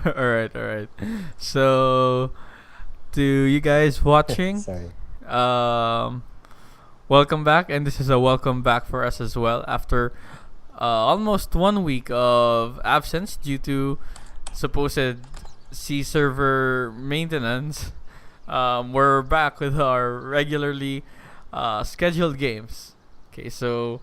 All right. So, to you guys watching, Sorry. um, welcome back, and this is a welcome back for us as well after almost 1 week of absence due to supposed C server maintenance. We're back with our regularly scheduled games. Okay, so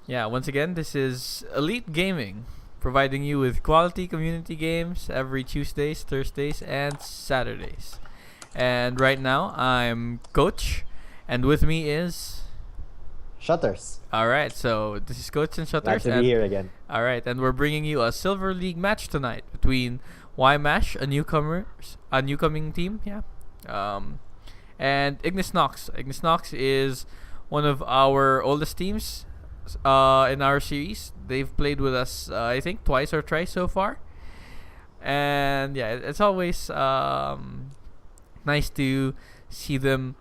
yeah, once again, this is Elite Gaming, providing you with quality community games every Tuesdays, Thursdays, and Saturdays. And right now, I'm Coach, and with me is. Shutters. All right, so this is Coach and Glad Shutters, to be and here again. all right, and we're bringing you a Silver League match tonight between YMash, a newcoming team, yeah, um, and Ignis Nox. Ignis Nox is one of our oldest teams in our series. They've played with us, I think, twice or thrice so far, and yeah, it's always nice to see them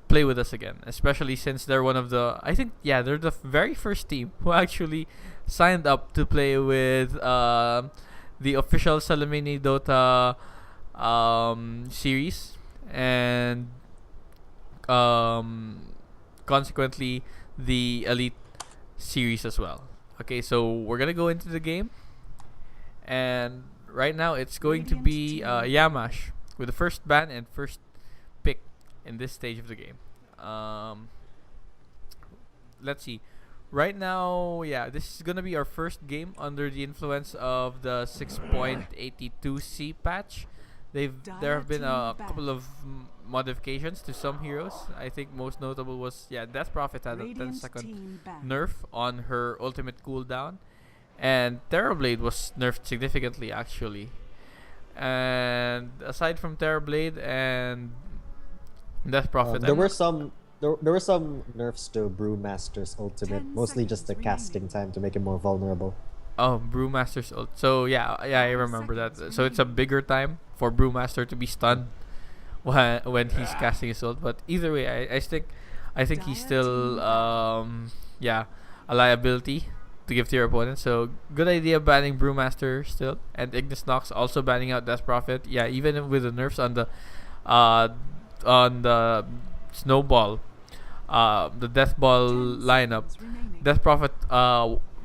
play with us again, especially since they're one of the, I think, yeah, they're the very first team who actually signed up to play with the official Salamini Dota series, and um, consequently the Elite series as well. Okay, so we're gonna go into the game, and right now it's going to be Yamash with the first ban and first pick in this stage of the game. Um, let's see. Right now, yeah, this is gonna be our first game under the influence of the 6.82C patch. There have been a couple of modifications to some heroes. I think most notable was, yeah, Death Prophet had a 10-second nerf on her ultimate cooldown, and Terrorblade was nerfed significantly actually. And aside from Terrorblade and Death Prophet, There were some nerfs to Brewmaster's ultimate, mostly just the casting time to make it more vulnerable. oh, Brewmaster's ult. So yeah, I remember that. So it's a bigger time for Brewmaster to be stunned when he's casting his ult. But either way, I think he's still yeah, a liability to give to your opponent. So good idea banning Brewmaster still, and Ignis Nox also banning out Death Prophet. Yeah, even with the nerfs uh on the Snowball, the Death Ball lineup, Death Prophet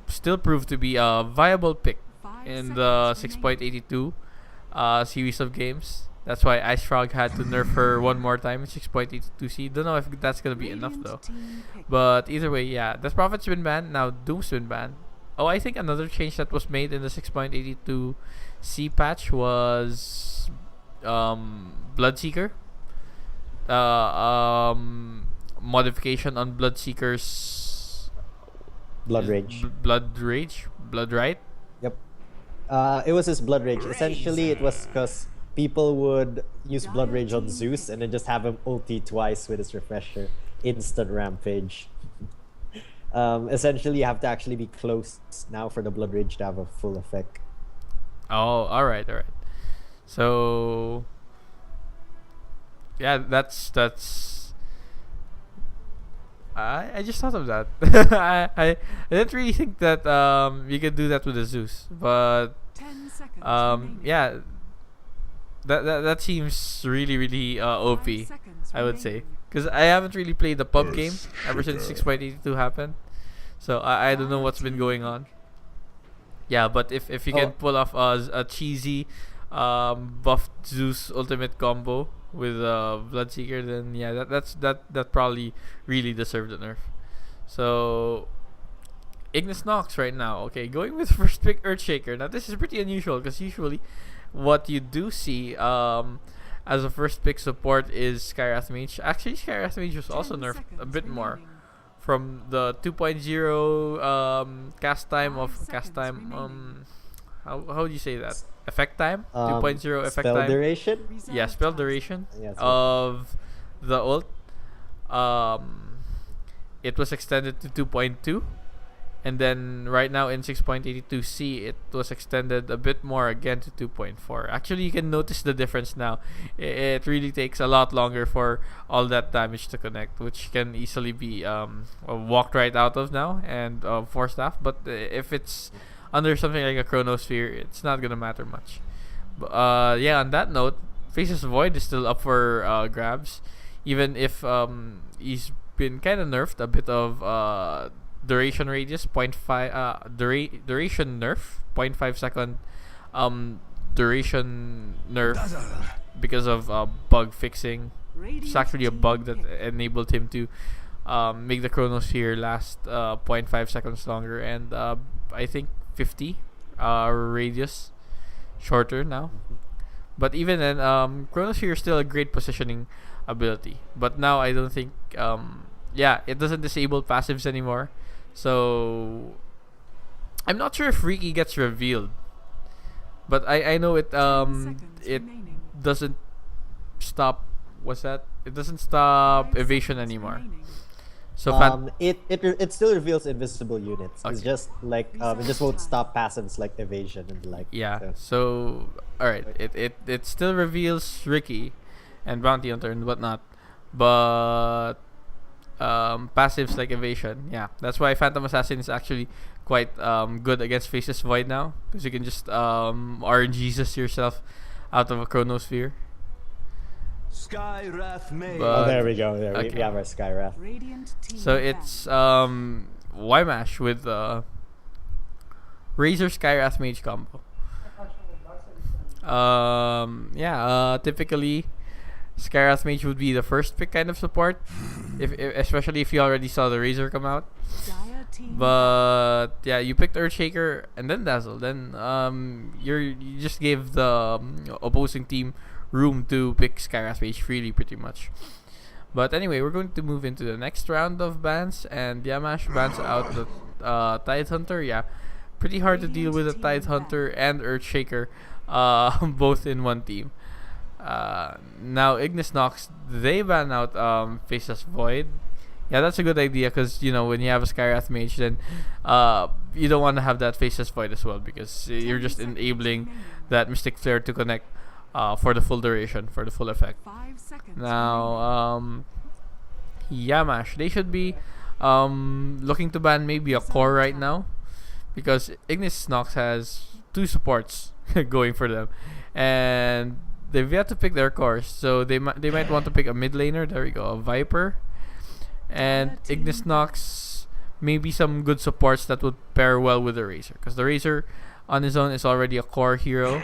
still proved to be a viable pick in the 6.82 series of games. That's why Ice Frog had to nerf her one more time in 6.82C. Don't know if that's gonna be enough though. But either way, yeah, Death Prophet's been banned. Now Doom's been banned. Oh, I think another change that was made in the 6.82C patch was Bloodseeker. Modification on Bloodseeker's Blood Rage. Blood Right. Yep. It was his Blood Rage. Essentially, it was because people would use Blood Rage on Zeus and then just have him ulti twice with his refresher. Instant rampage. Essentially, you have to actually be close now for the Blood Rage to have a full effect. Oh, all right. So yeah, that's. I just thought of that. I didn't really think that you could do that with the Zeus, but yeah, that seems really OP. I would say, because I haven't really played the pub game ever since 6.82 happened, so I don't know what's been going on. Yeah, but if you can pull off a cheesy buffed Zeus ultimate combo with Bloodseeker, then yeah, that probably really deserved a nerf. So Ignis Nox right now, okay, going with first pick Earthshaker. Now this is pretty unusual because usually what you do see as a first pick support is Skywrath Mage. Actually, Skywrath Mage was also nerfed a bit more from the 2.0 cast time how do you say that? Effect time? 2.0 effect spell time. duration? Yeah, spell duration Yeah, of the ult. It was extended to 2.2. And then right now in 6.82C, it was extended a bit more again to 2.4. Actually, you can notice the difference now. It really takes a lot longer for all that damage to connect, which can easily be walked right out of now and forced off. But if it's under something like a Chronosphere, it's not gonna matter much. Yeah, on that note, Faces Void is still up for grabs, even if he's been kind of nerfed a bit of duration radius 0.5 duration nerf 0.5 second duration nerf because of bug fixing. It's actually a bug that enabled him to make the Chronosphere last 0.5 seconds longer, and I think 50 radius shorter now. But even then, Chronosphere is still a great positioning ability. But now I don't think, it doesn't disable passives anymore. So I'm not sure if Riki gets revealed. But I know it doesn't stop. What's that? It doesn't stop evasion anymore. So it still reveals invisible units. Okay. It's just like it just won't stop passives like evasion and like. yeah. So all right, it still reveals Riki and Bounty Hunter and whatnot, but passives like evasion. Yeah, that's why Phantom Assassin is actually quite good against Faces Void now, because you can just RNGesus yourself out of a Chronosphere. Sky Wrath Mage. Oh, there we go. There Okay. we have our Skywrath. So it's Ymash with Razor Skywrath Mage combo. Typically Skywrath Mage would be the first pick kind of support, if especially if you already saw the Razor come out. But yeah, you picked Earthshaker and then Dazzle. Then you just gave the opposing team room to pick Skywrath Mage freely, pretty much. But anyway, we're going to move into the next round of bans, and Yamash bans out the Tide Hunter. Yeah, pretty hard to deal with a Tide Hunter and Earthshaker, both in one team. Now Ignis Nox, they ban out Faceless Void. Yeah, that's a good idea, because when you have a Skywrath Mage, then you don't want to have that Faceless Void as well, because you're just enabling that Mystic Flare to connect for the full duration, for the full effect. Now Yamash, they should be looking to ban maybe a core right now, because Ignis Nox has two supports going for them, and they've yet to pick their cores, so they might want to pick a mid laner. There we go, a Viper, and Ignis Nox, maybe some good supports that would pair well with the Razor, because the Razor on his own is already a core hero.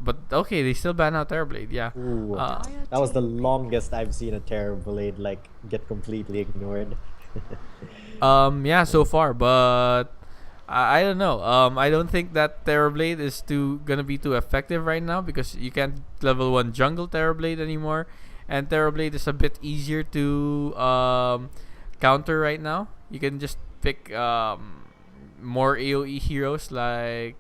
But okay, they still ban out Terrorblade. Yeah. Ooh, that was the longest I've seen a Terrorblade like get completely ignored. So far, but I don't know. I don't think that Terrorblade is gonna be too effective right now, because you can't level 1 jungle Terrorblade anymore, and Terrorblade is a bit easier to counter right now. You can just pick more AoE heroes like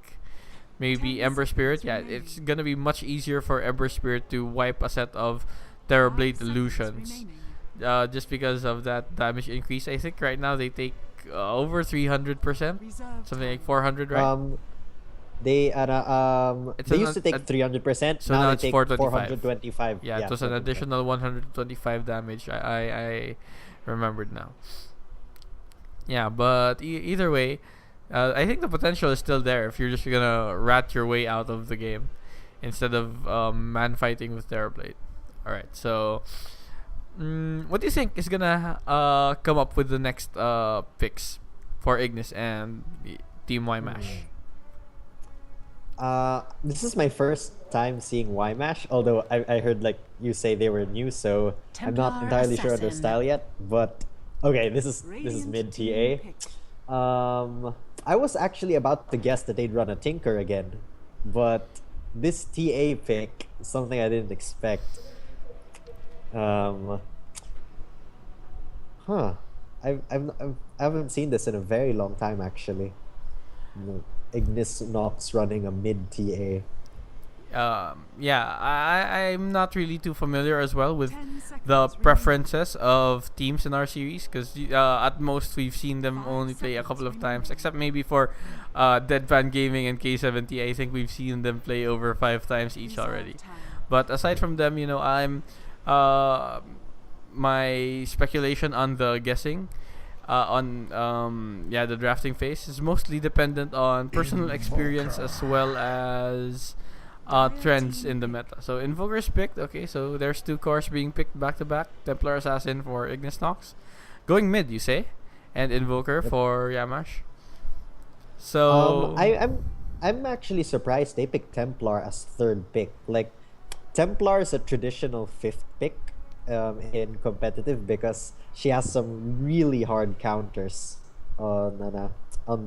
maybe Ember Spirit. Yeah, it's gonna be much easier for Ember Spirit to wipe a set of Terrorblade illusions, just because of that damage increase. I think right now they take over 300%, something like 400, right? They used to take 300%. So now they it's take 425. 425. Yeah, it was an additional 125 damage. I remembered now. Yeah, but either way, I think the potential is still there if you're just gonna rat your way out of the game instead of man fighting with Terrorblade. Alright, so what do you think is gonna come up with the next picks for Ignis and Team Ymash? This is my first time seeing Ymash, although I heard like you say they were new, so I'm not entirely sure of their style yet. But okay, this is mid TA. I was actually about to guess that they'd run a Tinker again, but this TA pick is something I didn't expect. I haven't seen this in a very long time, actually. Ignis Nox running a mid TA. I'm not really too familiar as well with the preferences of teams in our series, because at most we've seen them only play a couple of times, except maybe for Deadpan Gaming and K70. I think we've seen them play over 5 times each already. But aside from them, I'm my speculation on the guessing on the drafting phase is mostly dependent on personal experience, as well as trends in the meta. So Invoker's picked. Okay, so there's 2 cores being picked back to back. Templar Assassin for Ignis Nox. Going mid, you say? And Invoker for Yamash. So I'm actually surprised they picked Templar as 3rd pick. Like, Templar is a traditional 5th pick in competitive because she has some really hard counters on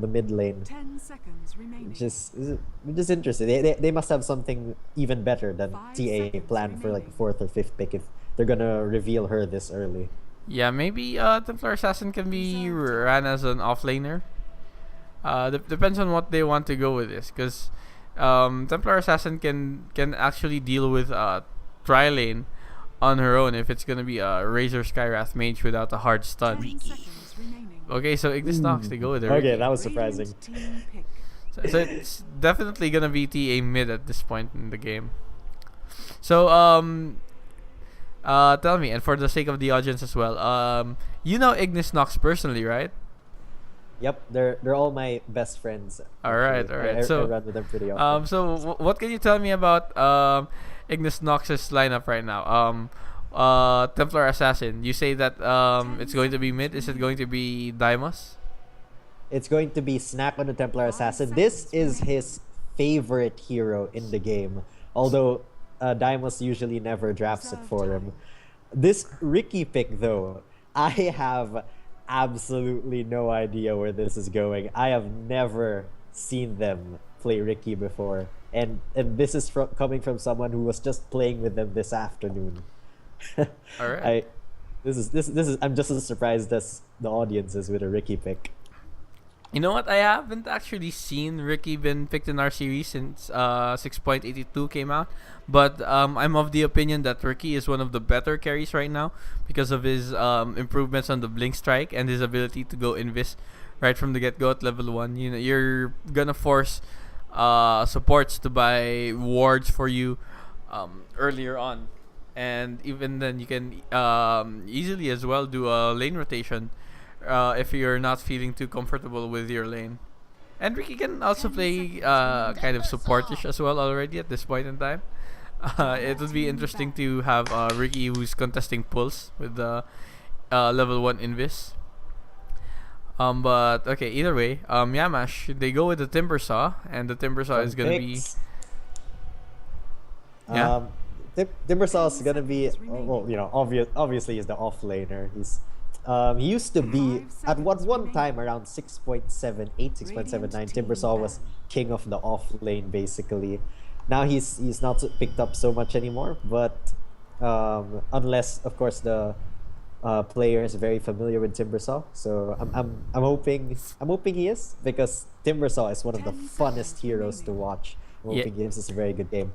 the mid lane. 10 seconds remaining. Which is interesting. They must have something even better than TA planned for like 4th or 5th pick if they're gonna reveal her this early. Yeah, maybe Templar Assassin can be ran as an offlaner. Depends on what they want to go with this, because Templar Assassin can actually deal with tri-lane on her own if it's gonna be a Razor Skywrath mage without a hard stun. 10 seconds remaining. Okay, so Ignis Nox, they go with her. Okay, that was surprising. Team pick. So it's definitely gonna be TA mid at this point in the game. So tell me, and for the sake of the audience as well, you know Ignis Nox personally, right? Yep, they're all my best friends. All right. So I run with them pretty often. So what can you tell me about Ignis Nox's lineup right now? Templar Assassin. You say that it's going to be mid. Is it going to be Daimos? It's going to be Snack on the Templar Assassin. This is his favorite hero in the game. Although Daimos usually never drafts it for him. This Ricky pick, though, I have absolutely no idea where this is going. I have never seen them play Ricky before. And this is coming from someone who was just playing with them this afternoon. All right. This is I'm just as surprised as the audience is with a Ricky pick. You know what? I haven't actually seen Ricky been picked in our series since 6.82 came out. But I'm of the opinion that Ricky is one of the better carries right now because of his improvements on the Blink Strike and his ability to go Invis right from the get-go at level 1. You know, you're gonna force supports to buy wards for you earlier on. And even then, you can easily as well do a lane rotation if you're not feeling too comfortable with your lane. And Ricky can also play kind of supportish as well already at this point in time. It would be interesting to have Ricky who's contesting Pulse with the level 1 Invis. But okay, either way, Yamash, they go with the Timbersaw, and the Timbersaw is gonna be... Yeah. Timbersaw is gonna be, well, you know, obviously he's the offlaner. He used to be at one time around 6.78, 6.79. Timbersaw was king of the off lane basically. Now he's not picked up so much anymore, but unless of course the player is very familiar with Timbersaw. So I'm hoping he is, because Timbersaw is one of the funnest heroes to watch. I'm hoping he gives us a very good game.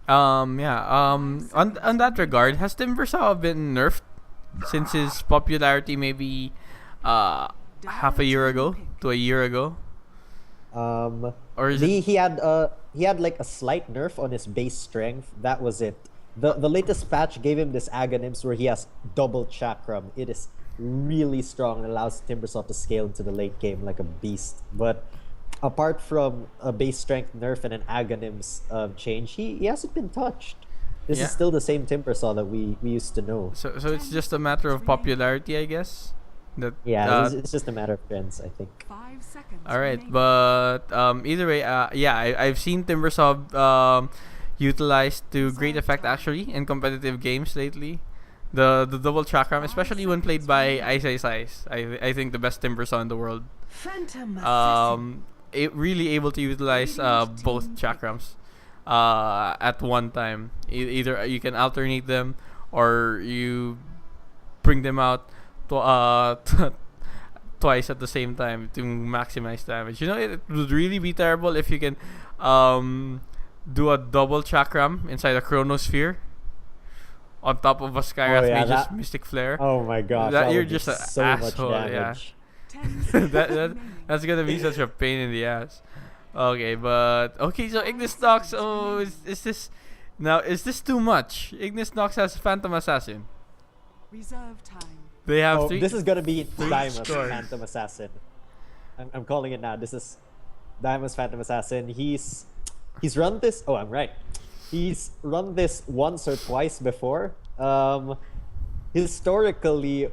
On that regard, has Timbersaw been nerfed since his popularity maybe half a year ago to a year ago? Or is he had like a slight nerf on his base strength. That was it. The latest patch gave him this Aghanim's where he has double chakram. It is really strong and allows Timbersaw to scale into the late game like a beast. But apart from a base strength nerf and an Aghanim's change, he hasn't been touched. This is still the same Timbersaw that we used to know. So it's just a matter of popularity, I guess. It's just a matter of trends, I think. 5 seconds. All right, but either way, I've seen Timbersaw utilized to great effect actually in competitive games lately. The double chakram, especially when played by Ice. I think the best Timbersaw in the world. It really able to utilize both chakrams at one time. Either you can alternate them or you bring them out twice at the same time to maximize damage. You know, it would really be terrible if you can do a double chakram inside a chronosphere on top of a Skywrath Mage's Mystic Flare. Oh my gosh, that you're just an so asshole. much damage. That's gonna be such a pain in the ass. Okay, so Ignis Nox. Oh, is this too much? Ignis Nox has Phantom Assassin. Reserve time. They have three. This is gonna be Daimos stores. Phantom Assassin. I'm calling it now. This is Daimos Phantom Assassin. He's run this. Oh, I'm right. he's run this once or twice before. Historically,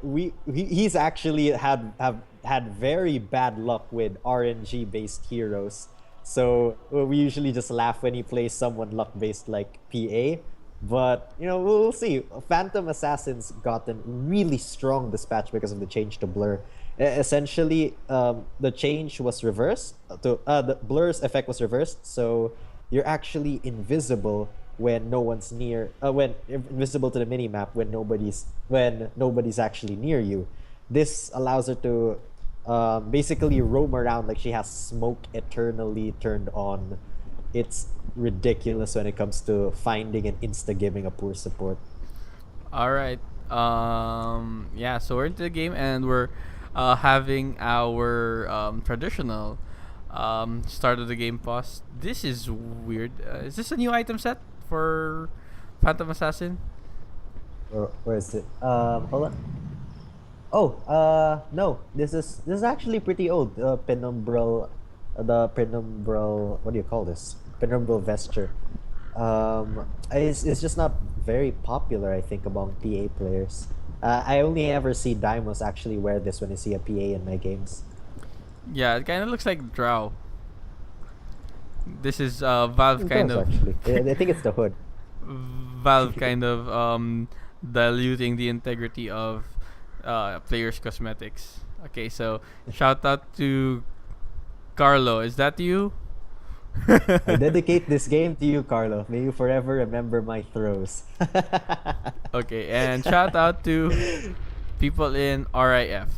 he's actually have had very bad luck with RNG based heroes. So we usually just laugh when he plays someone luck based like PA. But we'll see. Phantom Assassin's gotten really strong this patch because of the change to blur. Essentially, the change was reversed. The blur's effect was reversed, so you're actually invisible when no one's near. When invisible to the minimap when nobody's actually near you. This allows her to basically roam around like she has smoke eternally turned on. It's ridiculous when it comes to finding and insta-giving a poor support. All right. Yeah. So we're into the game and we're having our traditional start of the game pause. This is weird. Is this a new item set for Phantom Assassin? Or where is it? Hold on. Oh, no. This is actually pretty old. The penumbral. What do you call this? Penumbral vesture. It's just not very popular, I think, among PA players. I only ever see Daimos actually wear this when I see a PA in my games. Yeah, it kind of looks like Drow. This is Valve It kind does, of actually. I think it's the hood. Valve kind of diluting the integrity of players' cosmetics. Okay, so shout out to Carlo. Is that you? I dedicate this game to you, Carlo. May you forever remember my throws. Okay, and shout out to people in RIF.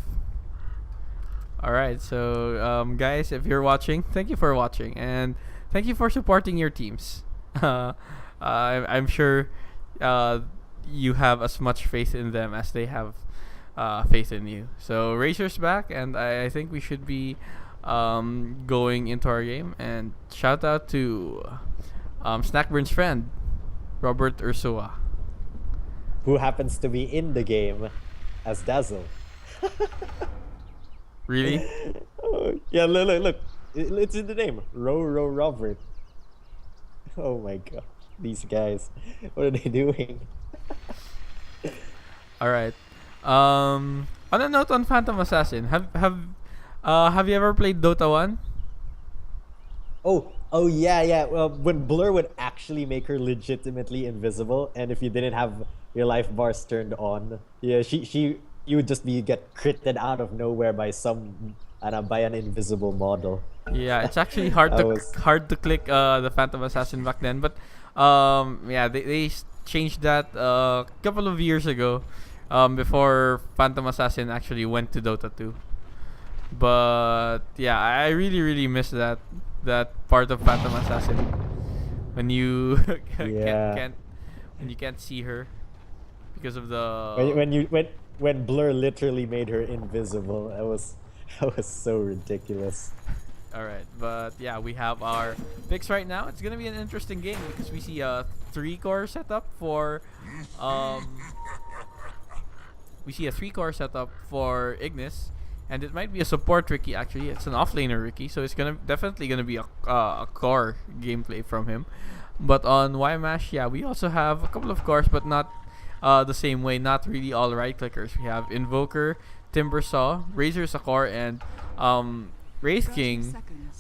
Alright, so guys, if you're watching, thank you for watching and thank you for supporting your teams. I'm sure you have as much faith in them as they have faith in you. So Razor's back, and I think we should be going into our game. And shout out to Snackburn's friend, Robert Ursua. Who happens to be in the game as Dazzle. Really? Oh, yeah, look. It's in the name. Robert. Oh my god. These guys. What are they doing? Alright. On a note on Phantom Assassin, have you ever played Dota 1? Oh yeah. When Blur would actually make her legitimately invisible, and if you didn't have your life bars turned on, yeah, you would just get critted out of nowhere by by an invisible model. Yeah, it's actually hard to click the Phantom Assassin back then, but yeah, they changed that a couple of years ago, before Phantom Assassin actually went to Dota 2. But yeah, I really miss that part of Phantom Assassin when you Yeah. when you can't see her because of the when Blur literally made her invisible. That was so ridiculous. Alright, but yeah, we have our picks right now. It's gonna be an interesting game because we see a 3-core setup for Ignis, and it might be a support Ricky. Actually, it's an offlaner Ricky, so it's definitely gonna be a core gameplay from him. But on YMash, yeah, we also have a couple of cores, but not the same way. Not really all right clickers. We have Invoker, Timbersaw, Razor's a core, and Wraith King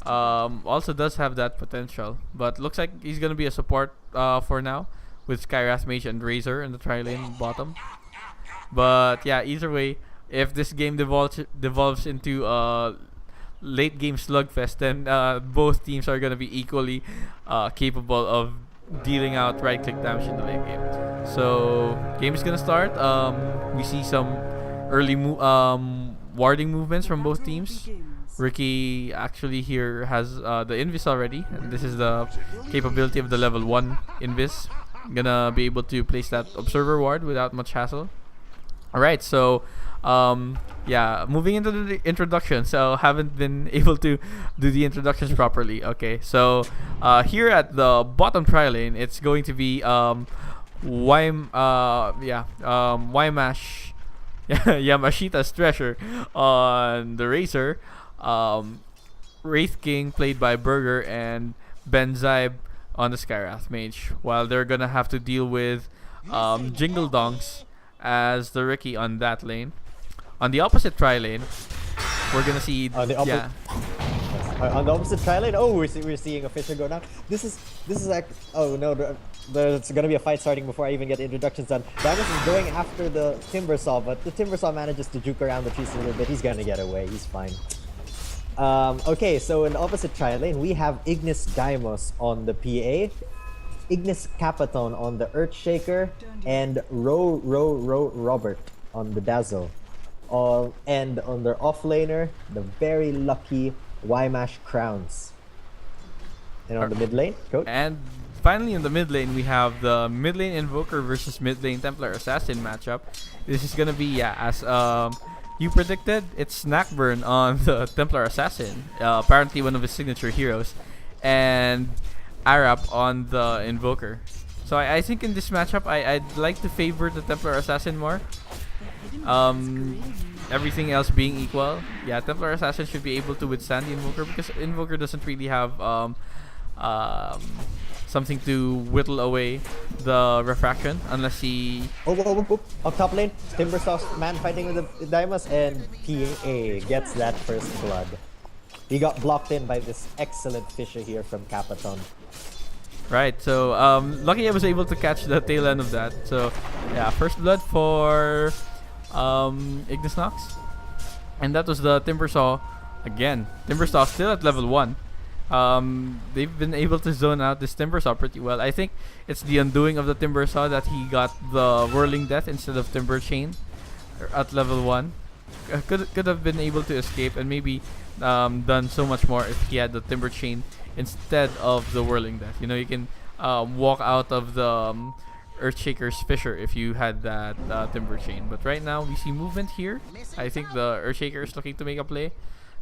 also does have that potential, but looks like he's gonna be a support for now with Skywrath Mage and Razor in the tri-lane bottom. But yeah, either way, if this game devolves into late game slugfest, then both teams are gonna be equally capable of dealing out right click damage in the late game. So game is gonna start. We see some early warding movements from both teams. Ricky actually here has the Invis already, and this is the capability of the level 1 Invis. Gonna be able to place that Observer ward without much hassle. Alright, so yeah, moving into the introduction. So haven't been able to do the introductions properly. Okay, so here at the bottom tri lane, it's going to be Ymash Yamashita's Treasure on the Razor, Wraith King played by Burger, and Benzaib on the Skyrath Mage, while they're gonna have to deal with Jingle Donks as the Riki on that lane. On the opposite tri lane, we're gonna see On the on the opposite tri lane, we're seeing a Fisher go down. This is like, oh no, there's gonna be a fight starting before I even get introductions done. Diamond is going after the Timbersaw, but the Timbersaw manages to juke around the trees a little bit. He's gonna get away. He's fine. Okay, so in the opposite tri lane, we have Ignis Daimos on the PA, Ignis Capaton on the Earthshaker, and Robert on the Dazzle. And on their offlaner, the very lucky Ymash Crowns. And on the mid lane, Coach? And finally in the mid lane, we have the mid lane Invoker versus mid lane Templar Assassin matchup. This is gonna be, as you predicted, it's Snackburn on the Templar Assassin, apparently one of his signature heroes, and Arap on the Invoker. So I think in this matchup, I'd like to favor the Templar Assassin more. Everything else being equal, Templar Assassin should be able to withstand the Invoker, because Invoker doesn't really have something to whittle away the refraction unless he... Up top lane, Timbersaw's man fighting with the Daimos, and PA gets that first blood. He got blocked in by this excellent Fisher here from Capaton. Right, so lucky I was able to catch the tail end of that. So first blood for Ignis Nox. And that was the Timbersaw again. Timbersaw still at level 1. They've been able to zone out this Timbersaw pretty well. I think it's the undoing of the Timbersaw that he got the Whirling Death instead of Timber Chain at level 1. Could have been able to escape and maybe done so much more if he had the Timber Chain instead of the Whirling Death. You know, you can walk out of the Earthshaker's Fissure if you had that Timber Chain. But right now we see movement here. I think the Earthshaker is looking to make a play.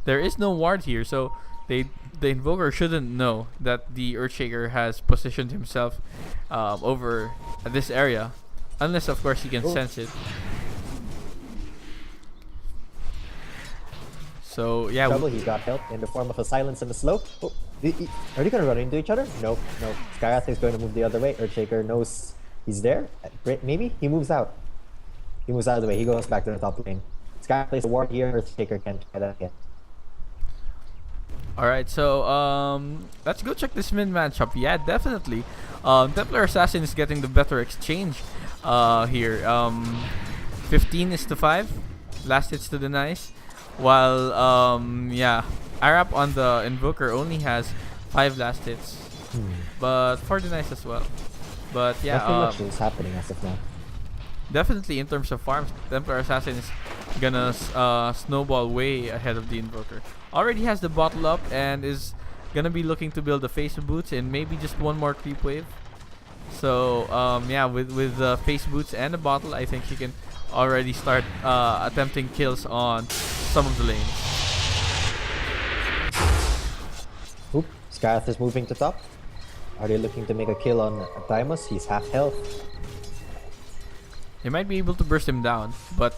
There is no ward here, so the Invoker shouldn't know that the Earthshaker has positioned himself over this area, unless of course he can sense it. So He got help in the form of a silence and a slow. Are they gonna run into each other? Nope. Skyrath is going to move the other way. Earthshaker knows he's there. Maybe he moves out. He moves out of the way. He goes back to the top lane. Skyrath plays a ward here. Earthshaker can't try that again. Alright, so let's go check this mid matchup. Yeah, definitely. Templar Assassin is getting the better exchange here. 15:5. Last hits to the nice. While Arap on the Invoker only has 5 last hits. But for the nice as well. But nothing much is happening as of now. Definitely in terms of farms, Templar Assassin is gonna snowball way ahead of the Invoker. Already has the bottle up and is gonna be looking to build the face boots and maybe just one more creep wave. So with the face boots and the bottle, I think she can already start attempting kills on some of the lanes. Skyrath is moving to top. Are they looking to make a kill on Daimos? He's half health. They might be able to burst him down, but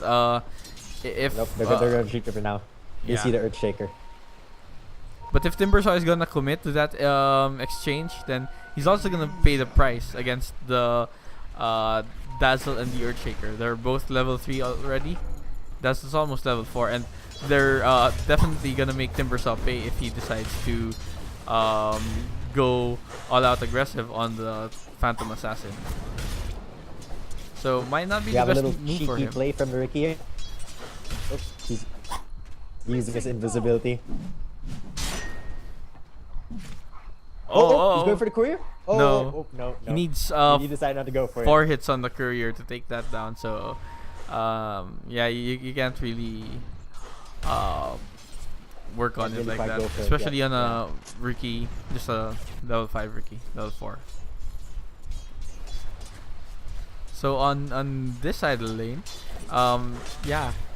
if nope, they're gonna retreat for now. You see the Earthshaker. But if Timbersaw is gonna commit to that exchange, then he's also gonna pay the price against the Dazzle and the Earthshaker. They're both level 3 already. Dazzle's almost level 4, and they're definitely gonna make Timbersaw pay if he decides to go all out aggressive on the Phantom Assassin. So might not be the best move for him. Cheeky play from the Riki here. Oops, he's using his invisibility. He's going for the courier? No. No. He needs he decided not to go for 4 hits on the courier to take that down. So you can't really work on it like that, especially on a Riki, just a level 5 Riki, level 4. So on this side of the lane,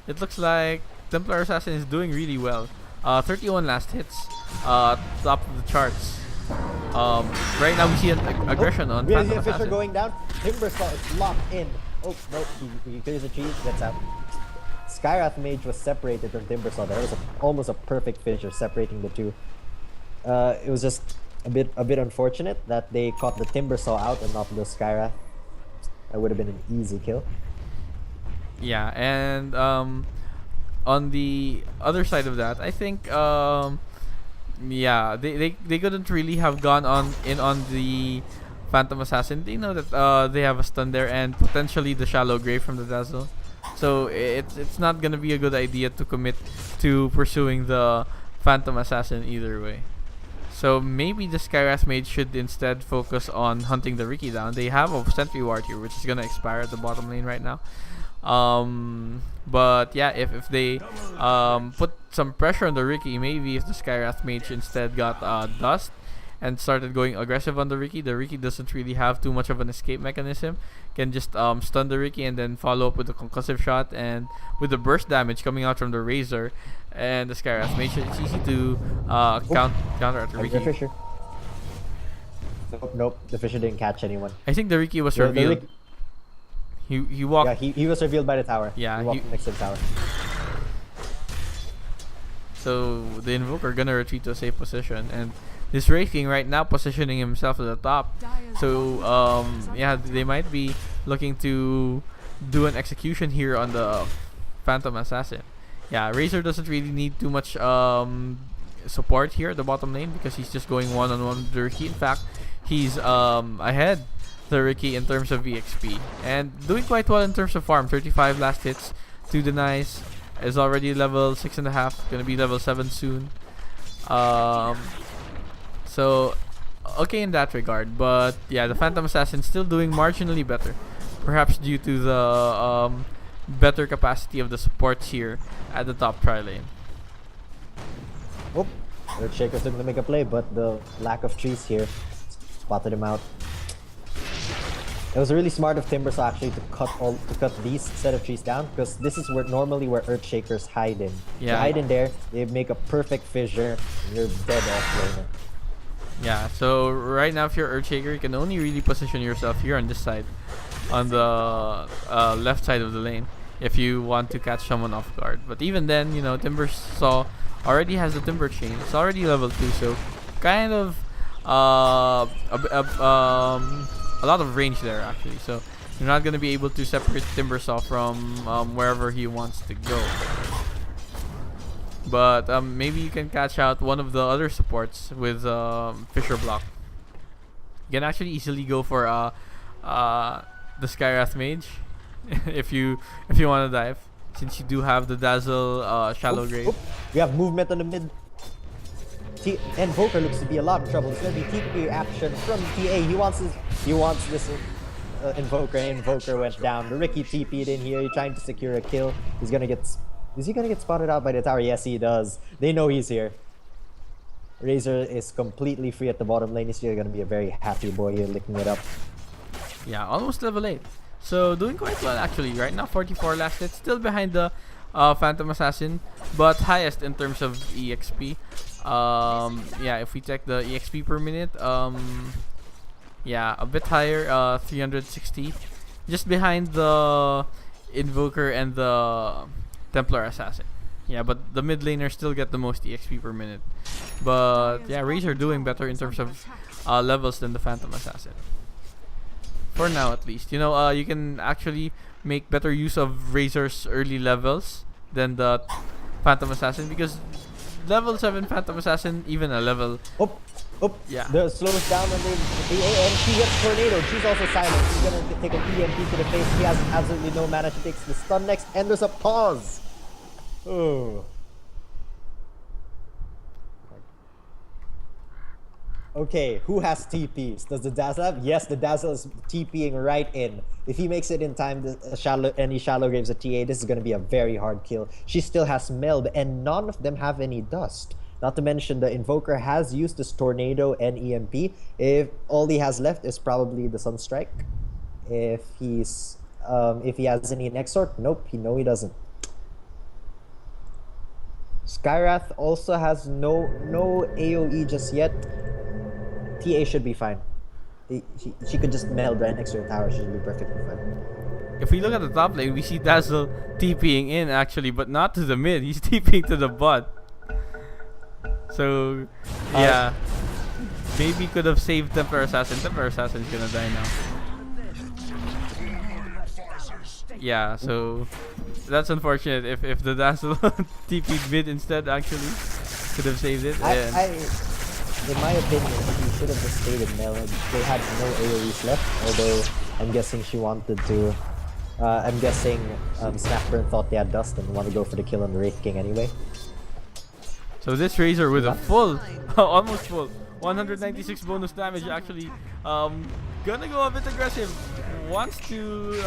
it looks like Templar Assassin is doing really well. 31 last hits, top of the charts. Right now we see an aggression on Phantom Assassin. Fisher going down. Timbersaw is locked in. Oh no, he clears the cheese. Gets out. Skyrath Mage was separated from Timbersaw. There was almost a perfect finisher separating the two. It was just a bit unfortunate that they caught the Timber Saw out and not the Skyrath. That would have been an easy kill. Yeah, and on the other side of that, I think yeah, they couldn't really have gone on the Phantom Assassin. They know that they have a stun there and potentially the Shallow Grave from the Dazzle. So it's not gonna be a good idea to commit to pursuing the Phantom Assassin either way. So maybe the Skyrath Mage should instead focus on hunting the Riki down. They have a Sentry Ward here, which is gonna expire at the bottom lane right now. But yeah, if they put some pressure on the Riki, maybe if the Skyrath Mage instead got Dust and started going aggressive on the Riki doesn't really have too much of an escape mechanism. Can just stun the Riki and then follow up with a concussive shot, and with the burst damage coming out from the Razor and the Skyrath Mage, it's easy to counter at the Riki. The Fisher. Nope, the Fisher didn't catch anyone. I think the Riki was revealed. He walked. Yeah, he was revealed by the tower. Yeah, he walked next to the tower. So the Invoker gonna retreat to a safe position, and this Wraith King right now positioning himself at the top. So yeah, they might be looking to do an execution here on the Phantom Assassin. Yeah, Razor doesn't really need too much support here at the bottom lane because he's just going one-on-one with the Riki. In fact, he's ahead the Riki in terms of EXP and doing quite well in terms of farm. 35 last hits, 2 denies, is already level 6.5, gonna be level 7 soon. So okay in that regard, but yeah, the Phantom Assassin still doing marginally better, perhaps due to the better capacity of the supports here at the top tri lane. Oh, Earthshaker's looking to make a play, but the lack of trees here spotted him out. It was really smart of Timbersaw actually to cut these set of trees down, because this is where Earthshakers hide in. Yeah. You hide in there, they make a perfect fissure, and you're dead off laner. Yeah, so right now if you're Earthshaker, you can only really position yourself here on this side, on the left side of the lane, if you want to catch someone off guard. But even then, you know, Timbersaw already has the Timber Chain. It's already level 2, so kind of a lot of range there actually. So you're not gonna be able to separate Timbersaw from wherever he wants to go. But maybe you can catch out one of the other supports with Fisher Block. You can actually easily go for the Skyrath Mage if you want to dive, since you do have the Dazzle Shallow Grave. We have movement on the mid. Invoker looks to be a lot of trouble. It's gonna be TP action from TA. He wants this Invoker. Invoker went down. The Riki TP'd in here. He's trying to secure a kill. Is he gonna get spotted out by the tower? Yes, he does. They know he's here. Razor is completely free at the bottom lane. He's still gonna be a very happy boy here, licking it up. Yeah, almost level 8. So doing quite well actually. Right now 44 last hit, still behind the Phantom Assassin, but highest in terms of EXP. Yeah, if we check the EXP per minute, yeah, a bit higher, 360, just behind the Invoker and the Templar Assassin. Yeah, but the mid laners still get the most EXP per minute. But yeah, Razor doing better in terms of levels than the Phantom Assassin. For now at least. You know, you can actually make better use of Razor's early levels than the Phantom Assassin, because level 7 Phantom Assassin, even a level... Yeah. The slows down on the and she gets Tornado. She's also silent. She's gonna take an EMP to the face. He has absolutely no mana. She takes the stun next, and there's a pause. Oh. Okay, who has TPs? Does the Dazzle have? Yes, the Dazzle is TPing right in. If he makes it in time, any shallow graves a TA, this is going to be a very hard kill. She still has Meld, and none of them have any dust. Not to mention the Invoker has used this Tornado and EMP. If all he has left is probably the Sunstrike. If he has any Nexort, nope, he doesn't. Skyrath also has no AoE just yet. TA should be fine. She could just meld right next to the tower. She should be perfectly fine. If we look at the top lane, we see Dazzle TPing in actually, but not to the mid. He's TPing to the bot. So, yeah. maybe could have saved Templar Assassin. Templar Assassin's gonna die now. Yeah, so that's unfortunate. If the Dazzle TP'd mid instead, actually could have saved it. In my opinion, he should have just stayed in Mel. They had no AoEs left, although I'm guessing she wanted to. I'm guessing Snapburn thought they had dust and wanted to go for the kill on the Wraith King anyway. So this Razor with a full, almost full, 196 bonus damage actually. Gonna go a bit aggressive. Wants to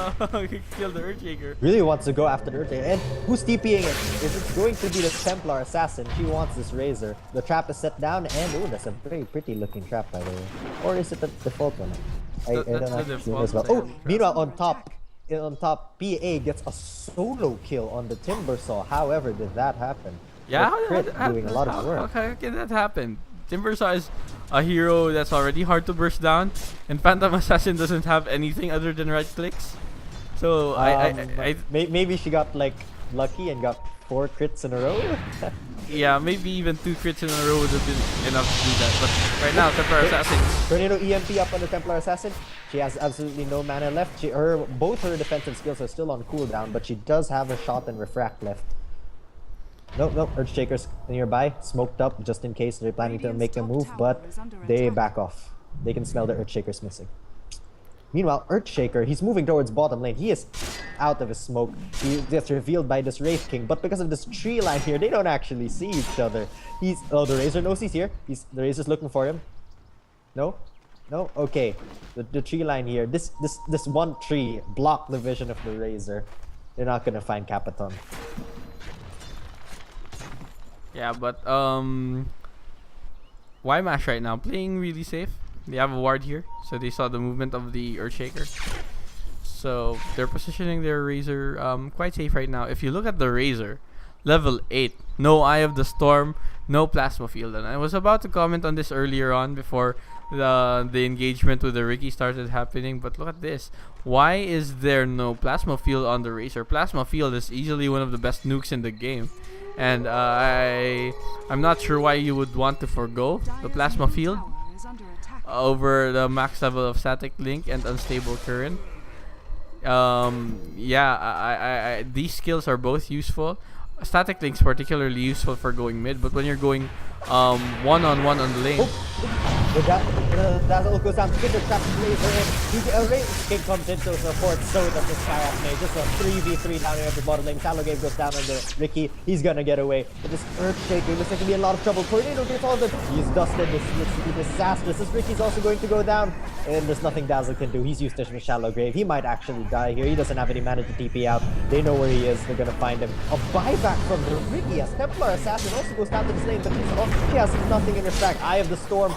kill the Earthshaker. Really wants to go after the Earthshaker. And who's TPing it? Is it going to be the Templar Assassin? She wants this Razor. The trap is set down, and oh, that's a very pretty looking trap, by the way. Or is it the default one? I don't actually know as well. Oh, meanwhile on top, PA gets a solo kill on the Timbersaw. However, did that happen? Yeah, doing a lot of work. How can that happen? Timbersaw is a hero that's already hard to burst down, and Phantom Assassin doesn't have anything other than right clicks. So maybe she got like lucky and got 4 crits in a row. Yeah, maybe even 2 crits in a row would have been enough to do that. But right now, Templar Assassin. Tornado EMP up on the Templar Assassin. She has absolutely no mana left. Both her defensive skills are still on cooldown, but she does have a shot and refract left. Nope, Earthshaker's nearby, smoked up just in case they're planning to make a move, but they back off. They can smell the Earthshaker's missing. Meanwhile, Earthshaker, he's moving towards bottom lane. He is out of his smoke. He gets revealed by this Wraith King, but because of this tree line here, they don't actually see each other. The Razor knows he's here. The Razor's looking for him. No? Okay. The tree line here. This one tree blocked the vision of the Razor. They're not gonna find Capitan. Yeah, but Ymash right now playing really safe. They have a ward here, so they saw the movement of the Earthshaker. So they're positioning their Razor quite safe right now. If you look at the Razor, level 8, no Eye of the Storm, no Plasma Field. And I was about to comment on this earlier on before the engagement with the Riki started happening, but look at this. Why is there no Plasma Field on the Razor? Plasma Field is easily one of the best nukes in the game. And I'm not sure why you would want to forgo the Plasma Field over the max level of Static Link and Unstable Current. Yeah, these skills are both useful. Static Link's particularly useful for going mid, but when you're going one-on-one on the lane. The Dazzle goes down to get the trap Razor in. Wraith King comes in to support, so does the Skyrath Mage. Just a 3v3 down here at the bottom lane. Shallow goes down on the Riki. He's gonna get away. But this Earthshaker looks like to be in a lot of trouble. Tornado gets all the. He's dusted. This looks to be disastrous. This Riki's also going to go down. And there's nothing Dazzle can do. He's used to Shallow Grave. He might actually die here. He doesn't have any mana to TP out. They know where he is. They're gonna find him. A buyback from the Riki as Templar Assassin also goes down to this lane, but she has nothing in her stack. Eye of the Storm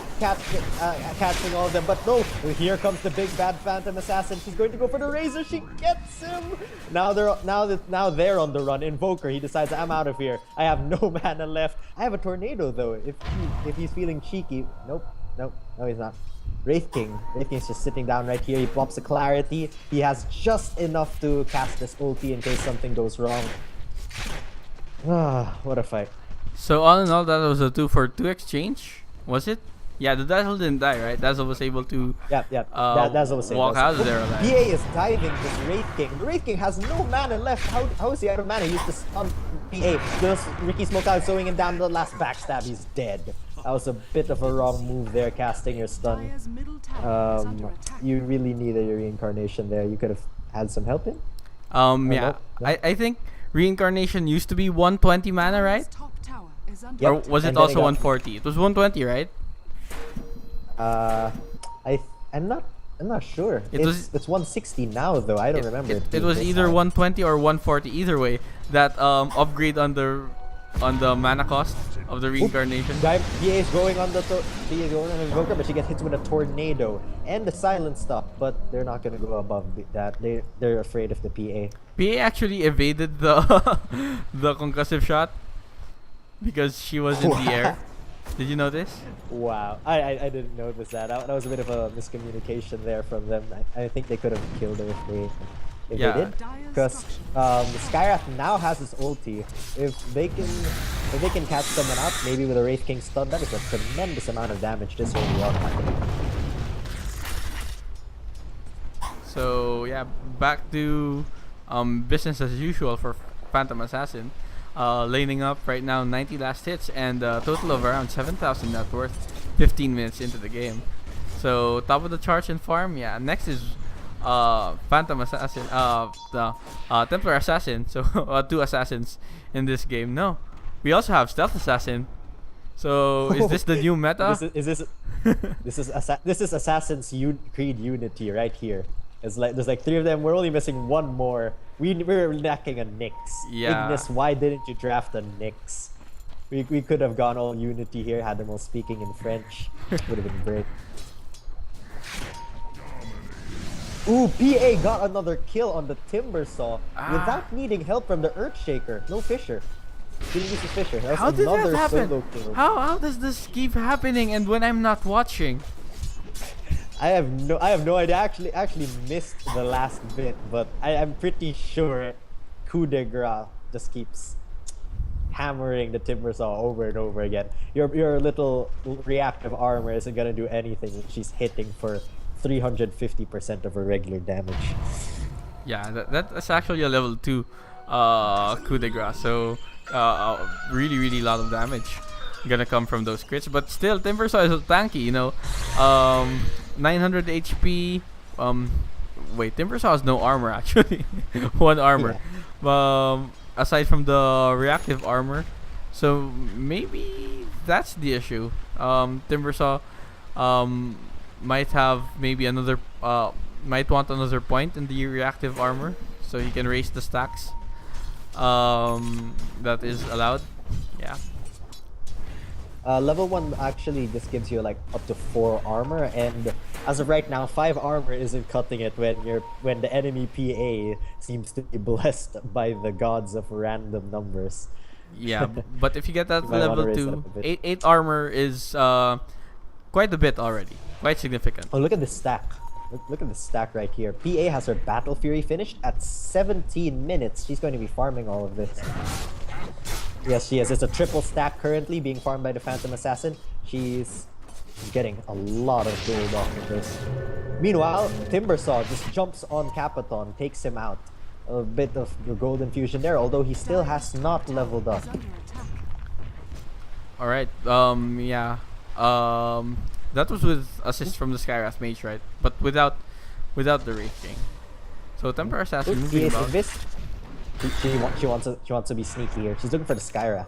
catching all of them, but no, here comes the big bad Phantom Assassin. She's going to go for the Razor. She gets him. Now they're on the run. Invoker, he decides, I'm out of here. I have no mana left. I have a Tornado though. If he's feeling cheeky, no, he's not. Wraith King's just sitting down right here. He pops a Clarity. He has just enough to cast this ulti in case something goes wrong. Ah, what a fight. So all in all, that was a 2-for-2 exchange, was it? Yeah, the Dazzle didn't die, right? Dazzle was able to Dazzle was walk out of there alive. PA is diving this Wraith King. The Wraith King has no mana left. How is he out of mana? He used to stun PA. Just Riki smoked out, throwing him down the last backstab. He's dead. That was a bit of a wrong move there, casting your stun. You really needed your reincarnation there. You could have had some help in. Yeah. I think reincarnation used to be 120 mana, right? Yep. Or was it also 140? It was 120, right? I'm not sure. It's 160 now though. I don't remember. It was either 120 or 140. Either way, that upgrade on the mana cost of the reincarnation. PA is going on the Invoker, but she gets hit with a Tornado and the Silent Stop. But they're not gonna go above that. They're afraid of the PA. PA actually evaded the the concussive shot because she was in the air. Did you notice? Wow, I didn't notice that. That was a bit of a miscommunication there from them. I think they could have killed her if they if Yeah. they did, because Skyrath now has his ulti. If they can catch someone out, maybe with a Wraith King stun, that is a tremendous amount of damage this early on. So yeah, back to business as usual for Phantom Assassin. Laning up right now, 90 last hits and a total of around 7,000 net worth. 15 minutes into the game. So top of the charts in farm. Yeah, next is Phantom Assassin. The Templar Assassin. So two assassins in this game. No, we also have Stealth Assassin. So is this the new meta? This is Assassin's Creed Unity right here. It's like there's like 3 of them. We're only missing 1 more. We're lacking a Nyx. Yeah. Ignis, why didn't you draft a Nyx? We could have gone all Unity here, had them all speaking in French. Would have been great. Ooh, PA got another kill on the Timbersaw without needing help from the Earthshaker. No Fisher. Didn't use the Fisher. That was How did that another happen? solo kill. How does this keep happening and when I'm not watching? I have no idea. I actually missed the last bit, but I'm pretty sure coup de grace just keeps hammering the Timbersaw over and over again. Your little reactive armor isn't gonna do anything when she's hitting for 350% of her regular damage. Yeah, that's actually a level 2 coup de grace. So really lot of damage gonna come from those crits. But still, Timbersaw is tanky, you know. 900 HP. Wait, Timbersaw has no armor actually. 1 armor. Yeah. Aside from the reactive armor, so maybe that's the issue. Timbersaw might have maybe another might want another point in the reactive armor so he can raise the stacks. That is allowed. Yeah. Level 1 actually just gives you like up to 4 armor, and as of right now 5 armor isn't cutting it when the enemy PA seems to be blessed by the gods of random numbers. Yeah, but if you get that You might wanna level raise that 2, up a bit. 8 armor is quite a bit already. Quite significant. Oh, look at this stack. Look at the stack right here. PA has her Battle Fury finished at 17 minutes. She's going to be farming all of this. Yes, she is. It's a triple stack currently being farmed by the Phantom Assassin. She's getting a lot of gold off of this. Meanwhile, Timbersaw just jumps on Capaton, takes him out. A bit of the gold infusion there, although he still has not leveled up. Alright, yeah. That was with assist from the Skyrath Mage, right? But without the Wraith King. So Templar Assassin Ooh, moving about. She wants to be sneaky here. She's looking for the Skyrath.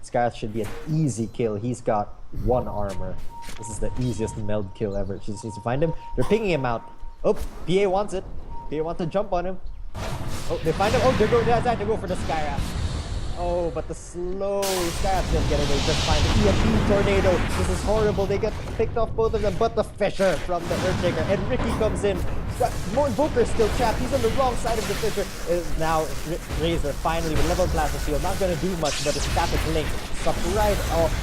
Skyrath should be an easy kill. He's got 1 armor. This is the easiest meld kill ever. She just needs to find him. They're picking him out. Oh, PA wants it. PA wants to jump on him. Oh, they find him. Oh, they're trying to go for the Skyrath. Oh, but the slow Skyrath's gonna get away just fine. The EMP tornado. This is horrible. They get picked off both of them, but the Fisher from the Earthshaker. And Ricky comes in. More Invoker's still trapped. He's on the wrong side of the Fisher. Now Razor finally with level plasma shield. Not gonna do much, but his static link sucked right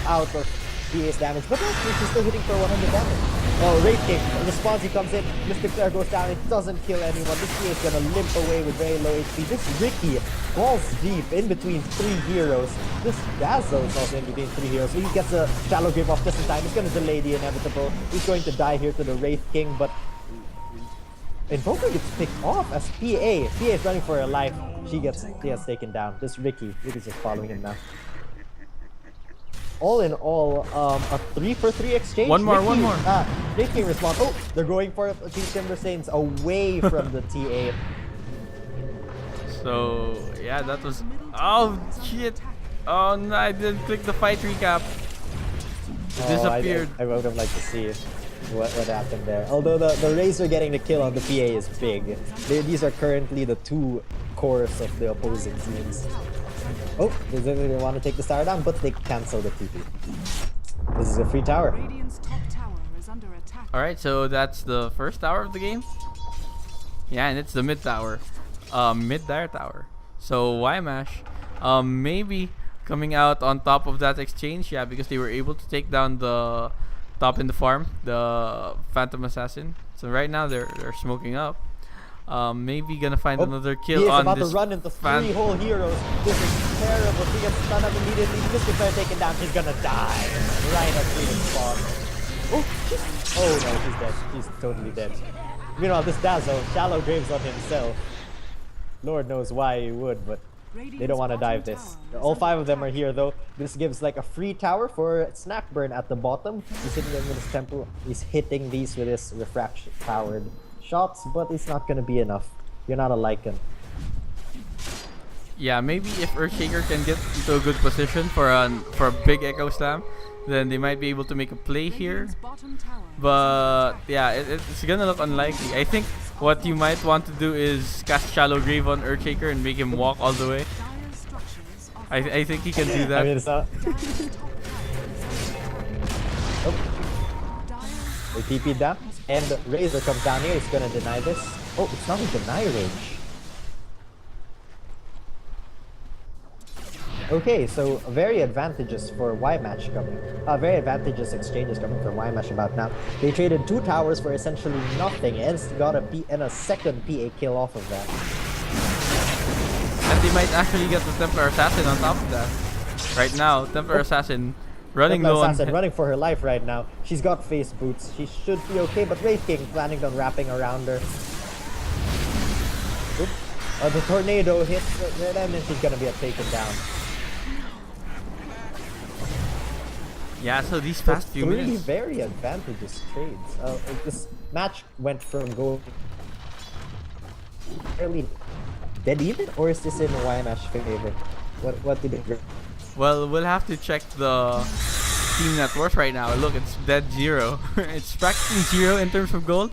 out of PA's damage. But actually, she's still hitting for 100 damage. Oh, Wraith King. In response, he comes in. Mr. Claire goes down. It doesn't kill anyone. This PA is gonna limp away with very low HP. This Ricky falls deep in between 3 heroes. This Dazzle is also in between 3 heroes. So he gets a shallow grip off just in time. It's gonna delay the inevitable. He's going to die here to the Wraith King, but Invoker gets picked off as PA. PA is running for her life. She gets taken down. This Ricky's just following him now. All in all, a 3-for-3 exchange. One more. Wraith King response. Oh, they're going for Team Timber Saints away from the TA. So yeah, that was. Oh shit! Oh no, I didn't click the fight recap. It disappeared. I would have liked to see what happened there. Although the Razor getting the kill on the PA is big. These are currently the 2 cores of the opposing teams. Oh, they want to take the tower down, but they cancel the TP. This is a free tower. Radiant's top tower is under attack. Alright, so that's the first tower of the game. Yeah, and it's the mid tower. Mid-dire tower. So Ymash, maybe coming out on top of that exchange, yeah, because they were able to take down the top in the farm, the Phantom Assassin. So right now they're smoking up. Maybe gonna find Oh, another he kill is on about this to run into fan. 3 whole heroes. This is terrible. He gets stunned up immediately. Mr. Fair taken down. He's gonna die right at freedom spawn. Oh no, he's dead. He's totally dead. Meanwhile, this Dazzle, shallow graves on himself. Lord knows why he would, but they don't want to dive this. All 5 of them are here though. This gives like a free tower for Snackburn at the bottom. He's hitting them with his temple. He's hitting these with his refraction powered shots, but it's not gonna be enough. You're not a Lycan. Yeah, maybe if Earthshaker can get into a good position for a big Echo Slam, then they might be able to make a play here. But yeah, it's gonna look unlikely. I think what you might want to do is cast Shallow Grave on Earthshaker and make him walk all the way. I think he can do that. I mean, it's not. Oh. They TP'd down, and Razor comes down here. He's gonna deny this. Oh, it's not a deny range. Okay, so very advantageous for Y-Match coming. Very advantageous exchanges coming from Y-Match about now. They traded 2 towers for essentially nothing and got a second PA kill off of that. And they might actually get the Templar Assassin on top of that. Right now, Templar Assassin running Templar low on... Assassin running for her life right now. She's got face boots. She should be okay, but Wraith King planning on wrapping around her. The tornado hits her, and then she's gonna be taken down. Yeah, so these past few Three minutes... very advantageous trades. This match went from gold fairly dead even, or is this in Y-Match favor? What did it go? Well, we'll have to check the team net worth right now. Look, it's dead 0. It's practically 0 in terms of gold.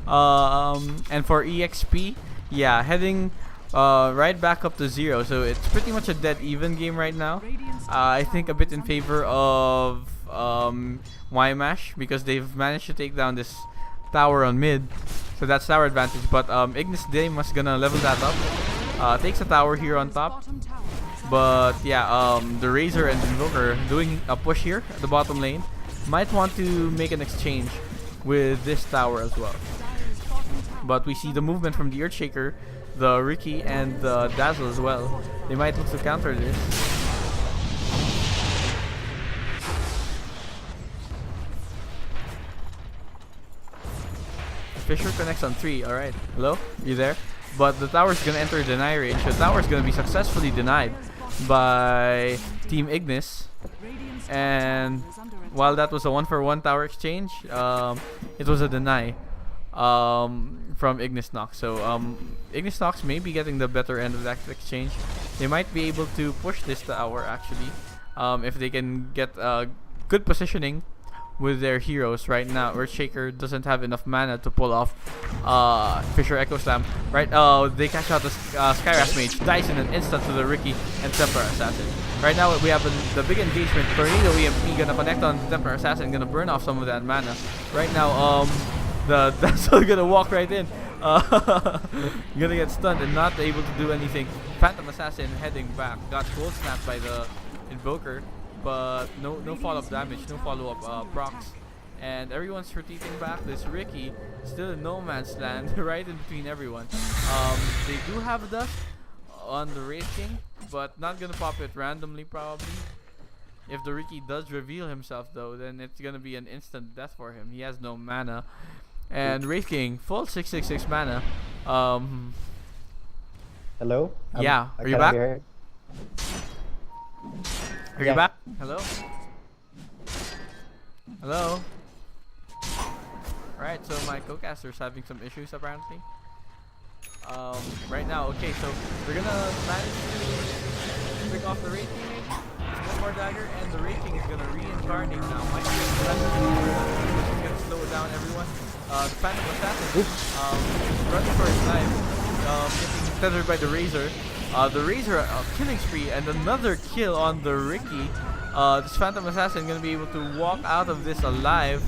And for EXP, yeah, heading right back up to 0. So it's pretty much a dead even game right now. I think a bit in favor of Y-Mash because they've managed to take down this tower on mid. So that's tower advantage. But Ignis Nox gonna level that up. Takes a tower here on top. But yeah, the Razor and Invoker doing a push here at the bottom lane. Might want to make an exchange with this tower as well. But we see the movement from the Earthshaker, the Riki, and the Dazzle as well. They might look to counter this. Fisher connects on 3, alright. Hello? You there? But the tower's gonna enter deny range. The tower's gonna be successfully denied by Team Ignis. And while that was a 1-for-1 tower exchange, it was a deny from Ignis Nox. So Ignis Nox may be getting the better end of that exchange. They might be able to push this tower actually if they can get good positioning with their heroes right now. Earthshaker doesn't have enough mana to pull off Fisher Echo Slam. Right, they catch out the Skyrash Mage, dies in an instant to the Riki and Templar Assassin. Right now we have the big engagement. Tornado EMP gonna connect on Templar Assassin, gonna burn off some of that mana. Right now, the Dazzle gonna walk right in. Gonna get stunned and not able to do anything. Phantom Assassin heading back, got cold snapped by the Invoker, but no follow-up damage, no follow-up procs. And everyone's retreating back. This Riki still in no man's land, right in between everyone. They do have dust on the Wraith King, but not gonna pop it randomly probably. If the Riki does reveal himself though, then it's gonna be an instant death for him. He has no mana. And Wraith King, full 666 mana. Hello? Yeah, are you back? Are you back? Hello? Hello? Alright, so my co-caster's having some issues apparently. Right now, okay, so we're gonna manage to pick off the Wraith King maybe. One more dagger, and the Wraith King is gonna reincarnate now. Might be gonna slow down everyone. The Phantom Assassin running for his life, getting tethered by the Razor. The Razor killing spree and another kill on the Riki. This Phantom Assassin gonna be able to walk out of this alive.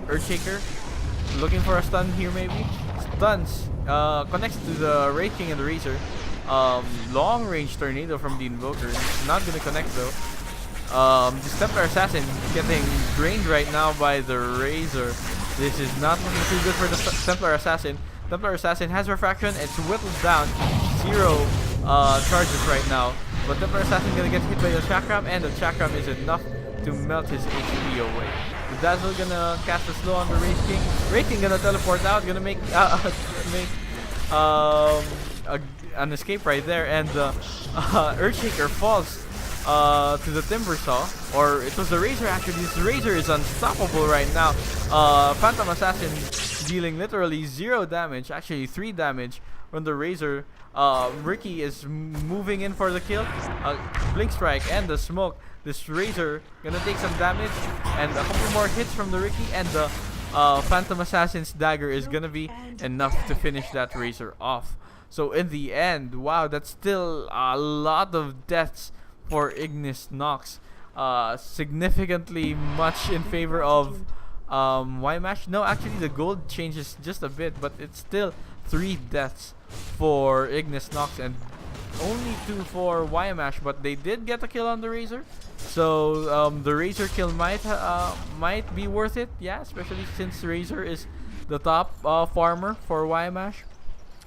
Earthshaker looking for a stun here maybe. Stuns, connects to the Wraith King and the Razor. Long range tornado from the Invoker, not gonna connect though. This Templar Assassin getting drained right now by the Razor. This is not looking too good for the Templar Assassin. Templar Assassin has refraction. It's whittled down. 0 charges right now. But Templar Assassin gonna get hit by the Chakram, and the Chakram is enough to melt his HP away. The Dazzle gonna cast a slow on the Wraith King. Wraith King gonna teleport out, gonna make an escape right there, and the Earthshaker falls to the Timber Saw, or it was the Razor actually. This Razor is unstoppable right now. Phantom Assassin dealing literally 0 damage, actually 3 damage from the Razor. Ricky is moving in for the kill. Blink Strike and the Smoke. This Razor gonna take some damage, and a couple more hits from the Ricky, and the Phantom Assassin's dagger is gonna be enough to finish that Razor off. So in the end, wow, that's still a lot of deaths for Ignis Nox. Significantly much in favor of Ymash. No, actually the gold changes just a bit, but it's still 3 deaths for Ignis Nox and only 2 for Ymash, but they did get a kill on the Razor. So the Razor kill might be worth it, yeah, especially since Razor is the top farmer for Ymash.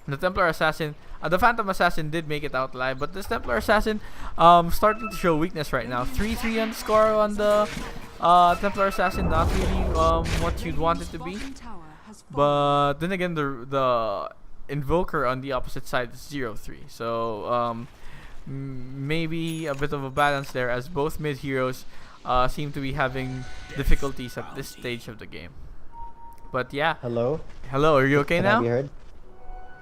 The Templar Assassin, the Phantom Assassin did make it out alive, but this Templar Assassin starting to show weakness right now. 3-3 on the score on the Templar Assassin, not really what you'd want it to be. But then again, the Invoker on the opposite side is 0-3. So maybe a bit of a balance there, as both mid heroes seem to be having difficulties at this stage of the game. But yeah. Hello? Hello, are you okay Can now? I be heard?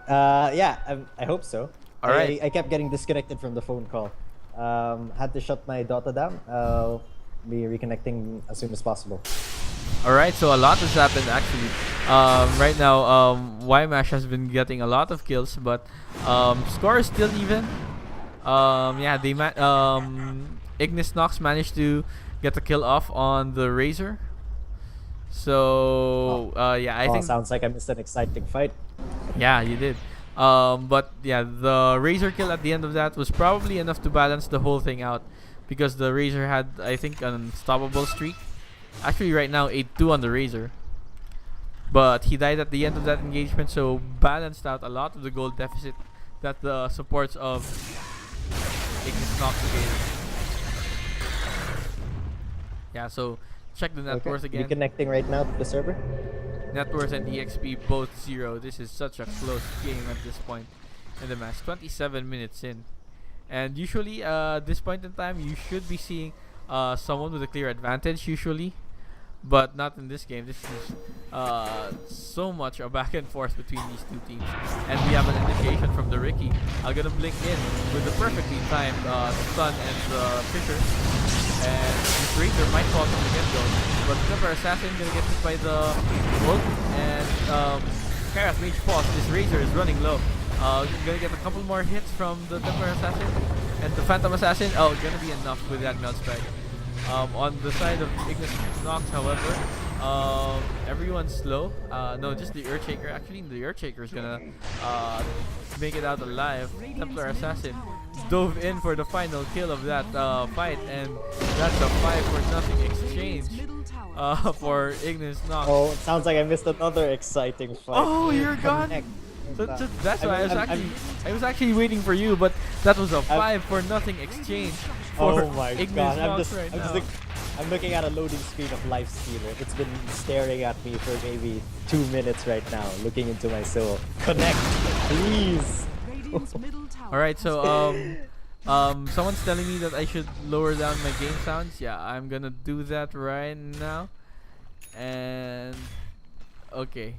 Yeah, I hope so. Alright. I kept getting disconnected from the phone call. Had to shut my Dota down. I'll be reconnecting as soon as possible. Alright, so a lot has happened actually. Right now, Ymash has been getting a lot of kills, but score is still even. Yeah, they Ignis Nox managed to get the kill off on the Razor. So yeah, I think sounds like I missed an exciting fight. yeah, you did. But yeah, the Razor kill at the end of that was probably enough to balance the whole thing out, because the Razor had, I think, an unstoppable streak. Actually, right now 8-2 on the Razor. But he died at the end of that engagement, so balanced out a lot of the gold deficit that the supports of Ignis Nox gave. Yeah, so check the net worth again. Reconnecting right now to the server. Net worth and EXP both 0. This is such a close game at this point in the match. 27 minutes in. And usually, this point in time, you should be seeing someone with a clear advantage usually. But not in this game. This is so much a back and forth between these two teams. And we have an indication from the Ricky. I'm gonna blink in with the perfectly timed stun and the Fisher. And this Razor might fall from the get-go. But the Templar Assassin gonna get hit by the ult. And Karath Mage falls. This Razor is running low. Gonna get a couple more hits from the Templar Assassin. And the Phantom Assassin, gonna be enough with that Melt Strike. On the side of Ignis Nox, however, everyone's slow. No, just the Earthshaker. Actually, the Earthshaker is gonna make it out alive. Templar Assassin dove in for the final kill of that fight, and that's a 5-0 exchange for Ignis Nox. Oh, it sounds like I missed another exciting fight. Oh, you're gone. So that's why I was actually waiting for you, but that was a 5-0 exchange for Ignis Nox right now. I'm looking at a loading screen of Life Stealer. It's been staring at me for maybe 2 minutes right now, looking into my soul. Connect, please. Alright, so someone's telling me that I should lower down my game sounds. Yeah, I'm gonna do that right now. And okay.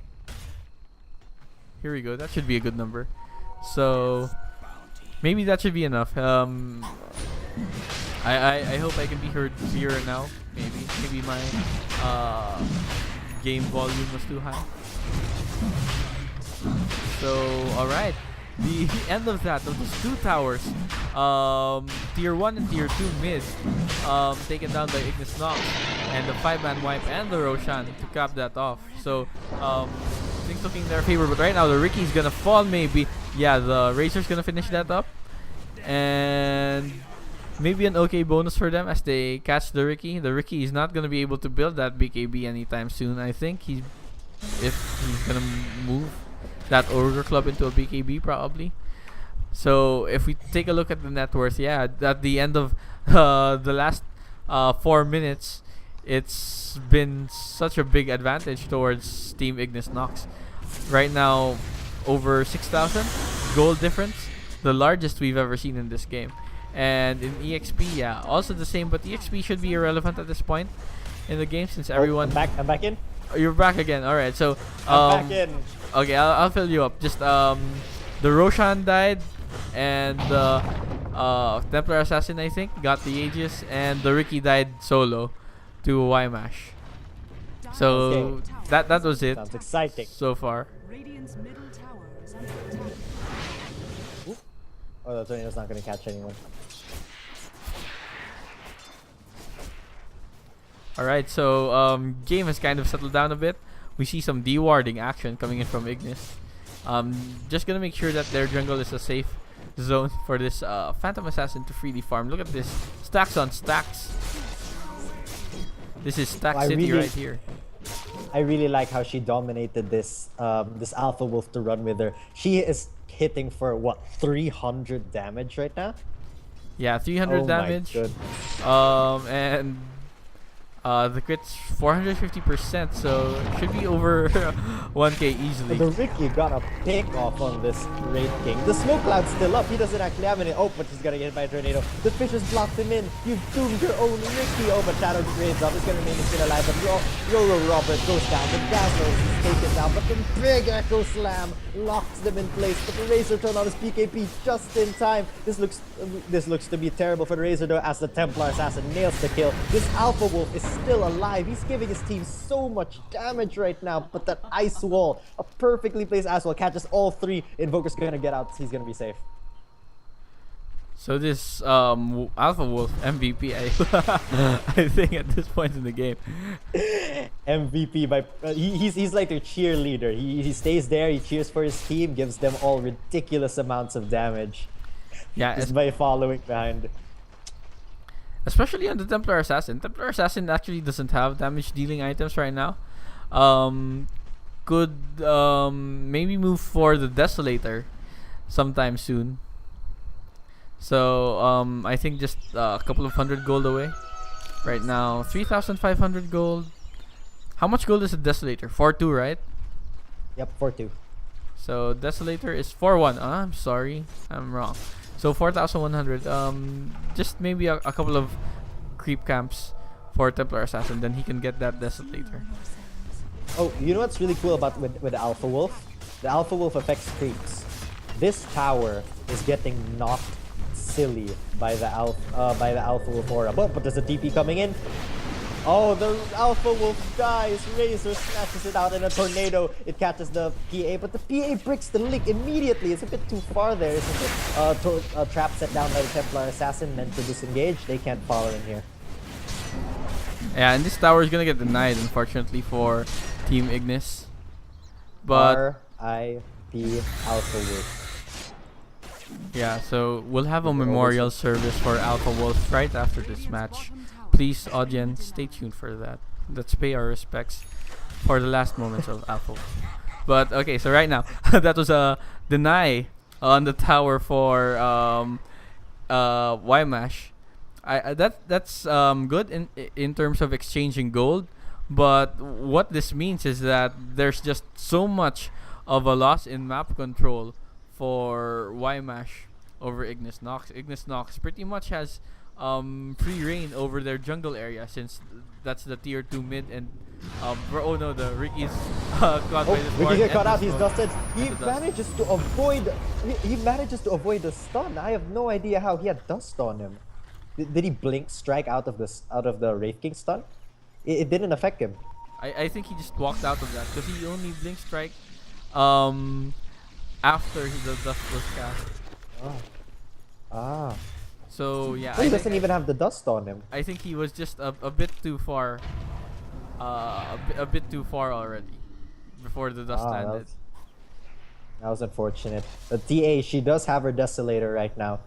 Here we go. That should be a good number. So maybe that should be enough. I hope I can be heard clearer now. Maybe my game volume was too high. So alright, the end of that, of those 2 towers, tier 1 and tier 2 mid, taken down by Ignis Nox, and the 5-man wipe and the Roshan to cap that off. So things looking in their favor, but right now the Ricky's gonna fall maybe. Yeah, the Razor's gonna finish that up, and maybe an okay bonus for them as they catch the Ricky. The Ricky is not gonna be able to build that BKB anytime soon. I think he if he's gonna move that Ogre Club into a BKB probably. So if we take a look at the net worth, yeah, at the end of the last 4 minutes, it's been such a big advantage towards Team Ignis Nox. Right now, over 6,000 gold difference, the largest we've ever seen in this game. And in EXP, yeah, also the same, but EXP should be irrelevant at this point in the game since everyone. I'm back in. Oh, you're back again. All right, so I'm back in. Okay, I'll fill you up. Just the Roshan died, and the Templar Assassin I think got the Aegis, and the Ricky died solo to Ymash. So Okay. that was it Sounds exciting. so far. Radiant's middle tower is under attack. Oh, the tornado's not gonna catch anyone. All right, so game has kind of settled down a bit. We see some dewarding action coming in from Ignis. Just gonna make sure that their jungle is a safe zone for this Phantom Assassin to freely farm. Look at this, stacks on stacks. This is Stack I City really- right here. I really like how she dominated this this Alpha Wolf to run with her. She is hitting for what, 300 damage right now? Yeah, 300 Oh my damage. goodness. And the crit's 450%, so it should be over 1k But easily. the Ricky got a pick off on this Wraith King. The smoke cloud's still up. He doesn't actually have any. Oh, but he's gonna get hit by a tornado. The Fishers blocked him in. You've doomed your own Ricky. Oh, but Shadow Graves up. He's gonna remain still alive. But Roro Robert goes down. The Dazzles is taken down. But the big Echo Slam locks them in place. But the Razor turn on his PKP just in time. This looks to be terrible for the Razor though, as the Templar Assassin nails the kill. This Alpha Wolf is still alive. He's giving his team so much damage right now. But that Ice Wall, a perfectly placed Ice Wall, catches all three. Invoker's gonna get out. He's gonna be safe. So this Alpha Wolf MVP, I think at this point in the game. MVP by he's like their cheerleader. He stays there. He cheers for his team. Gives them all ridiculous amounts of damage Yeah, just by following behind. especially on the Templar Assassin. Templar Assassin actually doesn't have damage dealing items right now. Could maybe move for the Desolator sometime soon. So I think just a couple of 100 gold away. Right now, 3,500 gold. How much gold is a Desolator? 4-2, right? Yep, 4-2. So Desolator is 4-1. I'm sorry, I'm wrong. So 4,100. Just maybe a couple of creep camps for Templar Assassin, then he can get that Desolator. Oh, you know what's really cool about with the Alpha Wolf? The Alpha Wolf affects creeps. This tower is getting knocked silly by the Alpha Wolf aura. But there's a TP coming in. Oh, the Alpha Wolf dies. Razor snatches it out in a tornado. It catches the PA, but the PA breaks the link immediately. It's a bit too far there, isn't it? A trap set down by the Templar Assassin meant to disengage. They can't follow in here. Yeah, and this tower is gonna get denied, unfortunately, for Team Ignis. But R.I.P. Alpha Wolf. yeah, so we'll have a memorial service for Alpha Wolf right after this match. Please, audience, stay tuned for that. Let's pay our respects for the last moments of Alpha Wolf. But okay, so right now, that was a deny on the tower for Ymash. That's good in terms of exchanging gold, but what this means is that there's just so much of a loss in map control for Ymash over Ignis Nox. Ignis Nox pretty much has free reign over their jungle area, since that's the tier 2 mid, and oh no, the Ricky's caught by the Ricky sword get and caught the out. He's smoke. dusted. He The dust. manages to avoid. He manages to avoid the stun. I have no idea how he had dust on him. Did he blink strike out of the Wraith King stun? It didn't affect him. I think he just walked out of that because he only blink strike after the dust was cast. Ah. So yeah, He doesn't even have the dust on him. I think he was just a bit too far, a bit too far already before the dust landed. That was unfortunate. The TA, she does have her Desolator right now.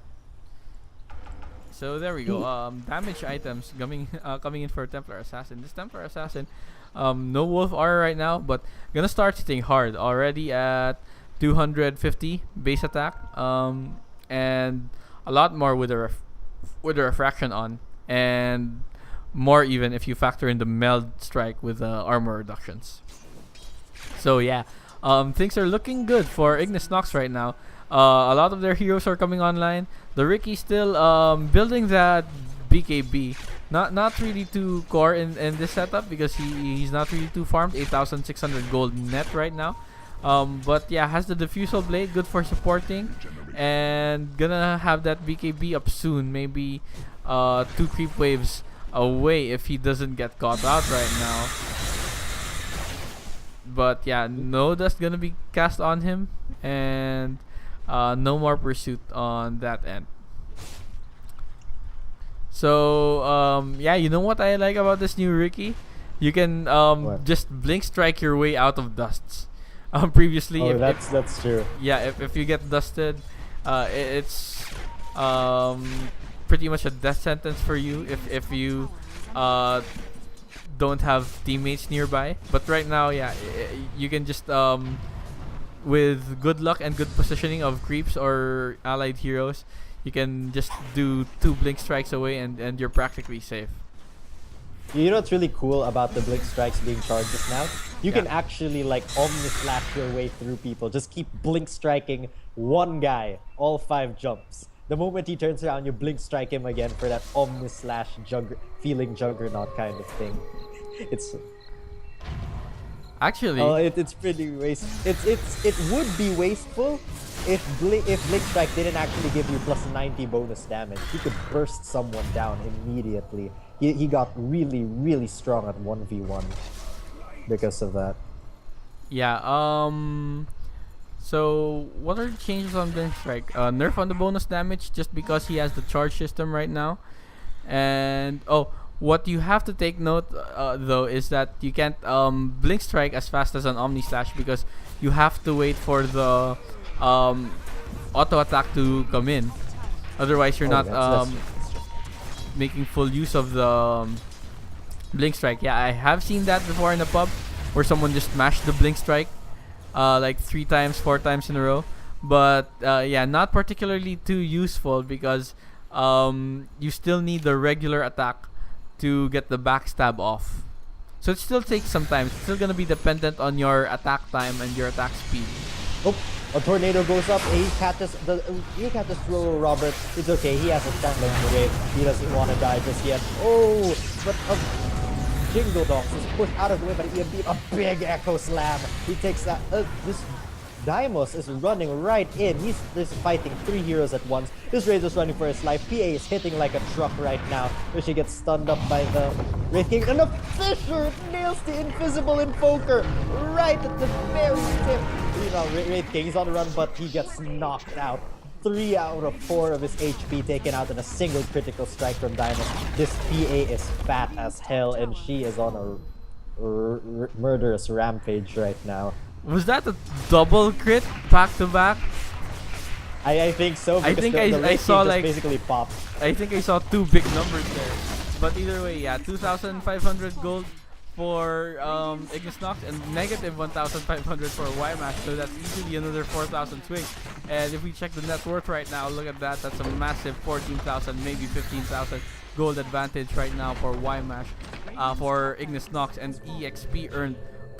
So there we go. Damage items coming in for Templar Assassin. This Templar Assassin, No Wolf Aura right now, but gonna start hitting hard already at 250 base attack. And a lot more with the refraction on, and more even if you factor in the meld strike with armor reductions. So yeah, things are looking good for Ignis Nox right now. A lot of their heroes are coming online. The Ricky still building that BKB. Not really too core in this setup because he's not really too farmed. 8,600 gold net right now. But yeah, has the Diffusal Blade, good for supporting, and gonna have that BKB up soon. Maybe 2 creep waves away if he doesn't get caught out right now. But yeah, no dust gonna be cast on him, and no more pursuit on that end. So yeah, you know what I like about this new Ricky? You can just blink strike your way out of dusts. Previously, that's true. Yeah, if you get dusted, it's pretty much a death sentence for you if you don't have teammates nearby. But right now, yeah, you can just with good luck and good positioning of creeps or allied heroes, you can just do 2 blink strikes away and you're practically safe. You know what's really cool about the blink strikes being charged just now? You can actually like Omni Slash your way through people. Just keep blink striking one guy, all 5 jumps. The moment he turns around, you blink strike him again for that Omni Slash feeling juggernaut kind of thing. It's actually it's pretty it would be wasteful if blink strike didn't actually give you plus 90 bonus damage. He could burst someone down immediately. He got really, really strong at 1v1 because of that. Yeah, so what are the changes on Blink Strike? Nerf on the bonus damage just because he has the charge system right now. And what you have to take note though is that you can't Blink Strike as fast as an Omni Slash because you have to wait for the auto attack to come in. Otherwise you're not making full use of the Blink Strike. Yeah, I have seen that before in a pub where someone just mashed the Blink Strike like 3 times, 4 times in a row. But yeah, not particularly too useful because you still need the regular attack to get the backstab off. So it still takes some time. It's still gonna be dependent on your attack time and your attack speed. Oh, a tornado goes up. You can't just throw Robert. It's okay. He has a standing wave. He doesn't want to die just yet. Oh, but Jingle Dogs is pushed out of the way by the EMP. A big Echo Slam. He takes that. This Daimos is running right in. He's fighting 3 heroes at once. This Razor's running for his life. PA is hitting like a truck right now. Where she gets stunned up by the Wraith King. And the Fisher nails the invisible Invoker right at the very tip. You know, Wraith King is on the run, but he gets knocked out. 3 out of 4 of his HP taken out in a single critical strike from Daimos. This PA is fat as hell, and she is on a murderous rampage right now. Was that a double crit back to back? I think so. I think I saw like basically popped. I think I saw 2 big numbers there. But either way, yeah, 2,500 gold for Ignis Nox and negative 1,500 for YMAX. So that's easily another 4,000 swing. And if we check the net worth right now, look at that. That's a massive 14,000, maybe 15,000 gold advantage right now for YMAX, for Ignis Nox, and EXP earned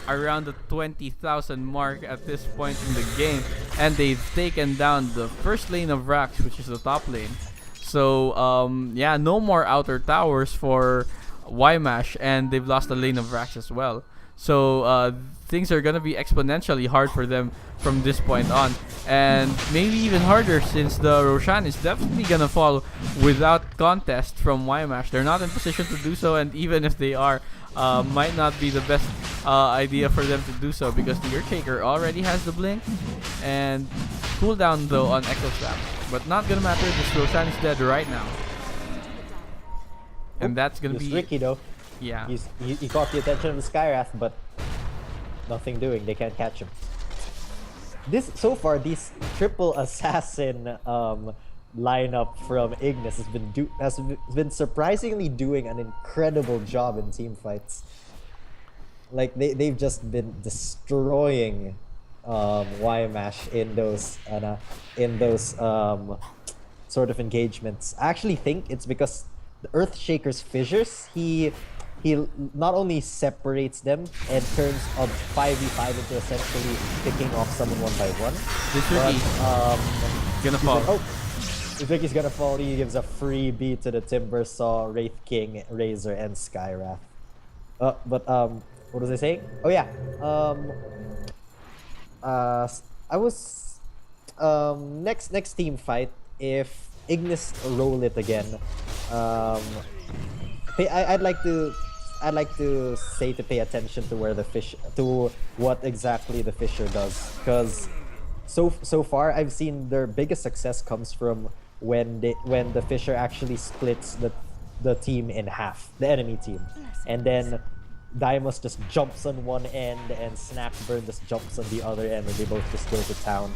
around the 20,000 mark at this point in the game, and they've taken down the first lane of Rax, which is the top lane. So yeah, no more outer towers for YMASH, and they've lost the lane of Rax as well. So things are gonna be exponentially hard for them from this point on, and maybe even harder since the Roshan is definitely gonna fall without contest from YMASH. They're not in position to do so, and even if they are, might not be the best idea for them to do so because the Earthshaker already has the blink and cooldown though on Echo Slap. But not gonna matter, this Roshan is dead right now. And that's gonna be Ricky though. Yeah. He caught the attention of the Skywrath, but nothing doing. They can't catch him. This so far, these triple assassin lineup from Ignis has been surprisingly doing an incredible job in team fights. like they've just been destroying Ymash in those sort of engagements. I actually think it's because the Earthshaker's fissures, he not only separates them and turns a 5v5 into essentially picking off someone one by one, This but Gonna he's fall. like, oh, if Ricky's gonna fall, he gives a freebie to the Timbersaw, Wraith King, Razor, and Skywrath. What was I saying? Oh yeah. I was next team fight, if Ignis roll it again. I'd like to say to pay attention to where to what exactly the Fisher does, because so far I've seen their biggest success comes from when the Fisher actually splits the team in half, the enemy team, and then Daimos just jumps on one end and Snapburn just jumps on the other end, and they both just go to town.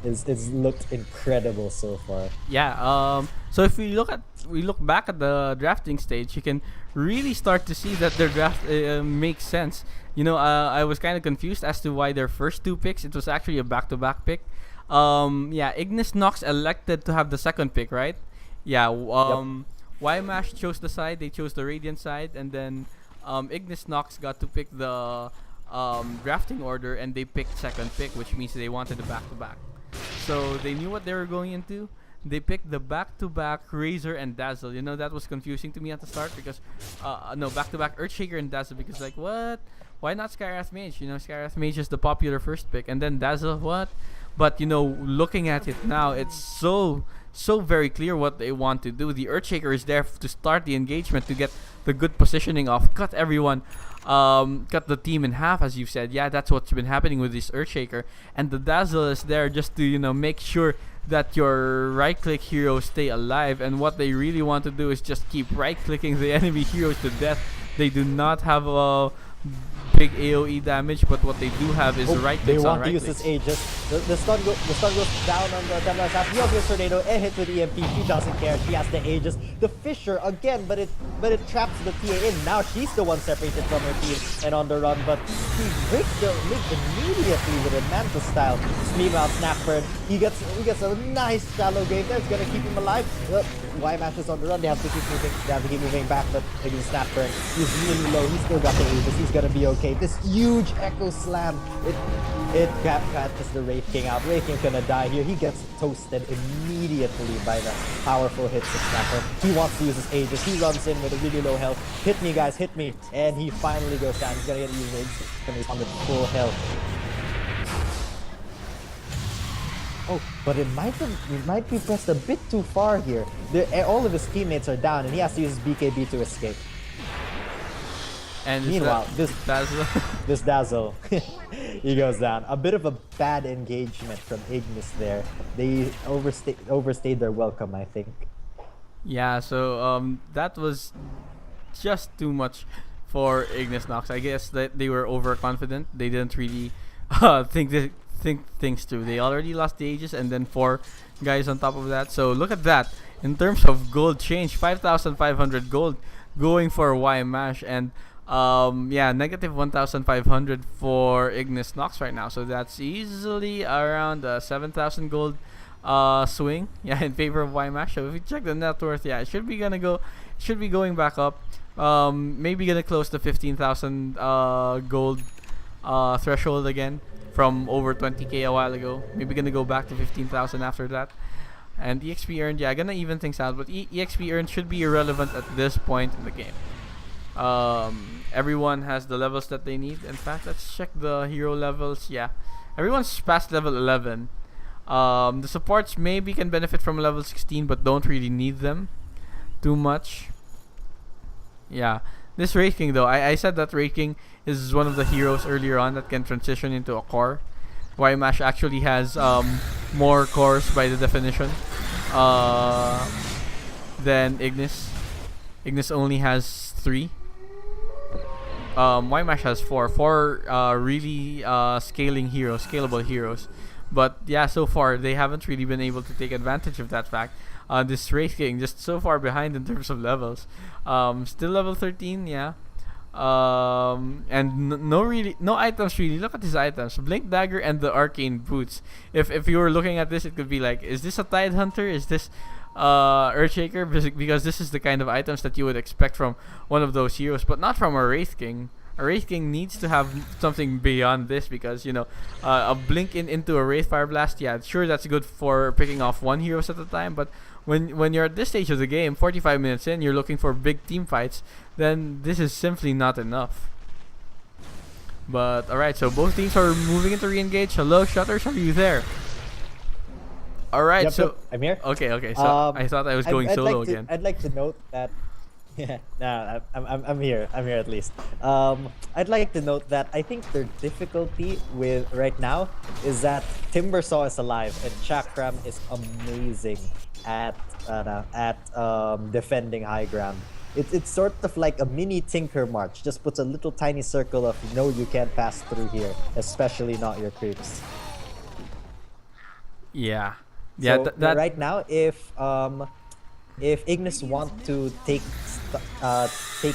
It's looked incredible so far. Yeah. So if we look back at the drafting stage, you can really start to see that their draft makes sense. I was kind of confused as to why their first two picks, it was actually a back-to-back pick. Yeah, Ignis Nox elected to have the second pick, right? Yeah. Ymash chose the side. They chose the Radiant side, and then Ignis Nox got to pick the drafting order, and they picked second pick, which means they wanted the back-to-back. So they knew what they were going into. They picked the back-to-back Razor and Dazzle. That was confusing to me at the start because no, back-to-back Earthshaker and Dazzle, because like, what? Why not Skywrath Mage? Skywrath Mage is the popular first pick, and then Dazzle, what? But looking at it now, it's so very clear what they want to do. The Earthshaker is there to start the engagement, to get the good positioning off, cut everyone, cut the team in half, as you've said. Yeah, that's what's been happening with this Earthshaker. And the Dazzle is there just to, make sure that your right-click heroes stay alive. And what they really want to do is just keep right-clicking the enemy heroes to death. They do not have a big AoE damage, but what they do have is right They clicks on want right to use clicks. his Aegis. The stun goes down on the Templar Staff. He also gets Tornado and hits with EMP. She doesn't care. She has the Aegis. The Fisher again, but it traps the TA in. Now she's the one separated from her team and on the run, but he breaks the link immediately with a Manta style. Scream out Snapburn. He gets a nice shallow game there. It's gonna keep him alive. Ymash is on the run. They have to keep moving back, but against Snapburn, he's really low. He's still got the Aegis. He's gonna be okay. This huge Echo Slam, it catches the Wraith King out. Wraith King's gonna die here. He gets toasted immediately by the powerful hits of Snapper. He wants to use his Aegis. He runs in with a really low health. Hit me, guys, hit me. And he finally goes down. He's gonna get his Aegis. He's gonna respond with full health. Oh, but it might be pressed a bit too far here. All of his teammates are down, and he has to use his BKB to escape. And Meanwhile, this Dazzle. he goes down. A bit of a bad engagement from Ignis there. They overstayed their welcome, I think. Yeah, so that was just too much for Ignis Nox. I guess that they were overconfident. They didn't really think things through. They already lost the Aegis, and then 4 guys on top of that. So look at that. In terms of gold change, 5,500 gold going for Ymash, and negative 1,500 for Ignis Nox right now. So that's easily around 7,000 gold swing, in favor of Ymash. So if you check the net worth, it should be going back up. Maybe gonna close the 15,000 gold threshold again from over 20k a while ago. Maybe gonna go back to 15,000 after that. And EXP earned, gonna even things out, but EXP earned should be irrelevant at this point in the game. Everyone has the levels that they need. In fact, let's check the hero levels. Everyone's past level 11. The supports maybe can benefit from level 16, but don't really need them too much. This Wraith King though, I said that Wraith King is one of the heroes earlier on that can transition into a core. Ymash actually has more cores by the definition than Ignis. Ignis only has 3. Ymash has 4 really scalable heroes. But so far they haven't really been able to take advantage of that fact. This Wraith King just so far behind in terms of levels. Still level 13, And no items really. Look at these items: Blink Dagger and the Arcane Boots. If you were looking at this, it could be like, is this a Tide Hunter? Is this Earthshaker? Because this is the kind of items that you would expect from one of those heroes, but not from a Wraith King. A Wraith King needs to have something beyond this, because a blink into a Wraith Fire Blast. Yeah, sure, that's good for picking off one heroes at a time, but when you're at this stage of the game, 45 minutes in, you're looking for big team fights, then this is simply not enough. But alright, so both teams are moving into re-engage. Hello, Shutters, are you there? Alright, Yep, so yep, I'm here. Okay, so I thought I was going solo again. I'd like to note that. Yeah, nah, I'm here. I'm here at least. I'd like to note that I think their difficulty with right now is that Timbersaw is alive and Chakram is amazing at defending high ground. It's sort of like a mini Tinker March. Just puts a little tiny circle of no, you can't pass through here, especially not your creeps. Yeah. Yeah. So right now, if Ignis want to take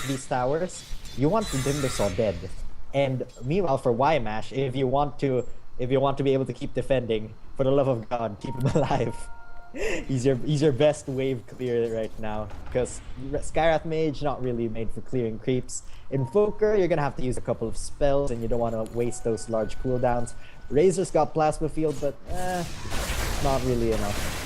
these towers, you want the Timbersaw dead. And meanwhile, for Ymash, if you want to be able to keep defending, for the love of God, keep him alive. He's your best wave clear right now, because Skywrath Mage not really made for clearing creeps. Invoker, you're gonna have to use a couple of spells, and you don't want to waste those large cooldowns. Razor's got Plasma Field, but not really enough.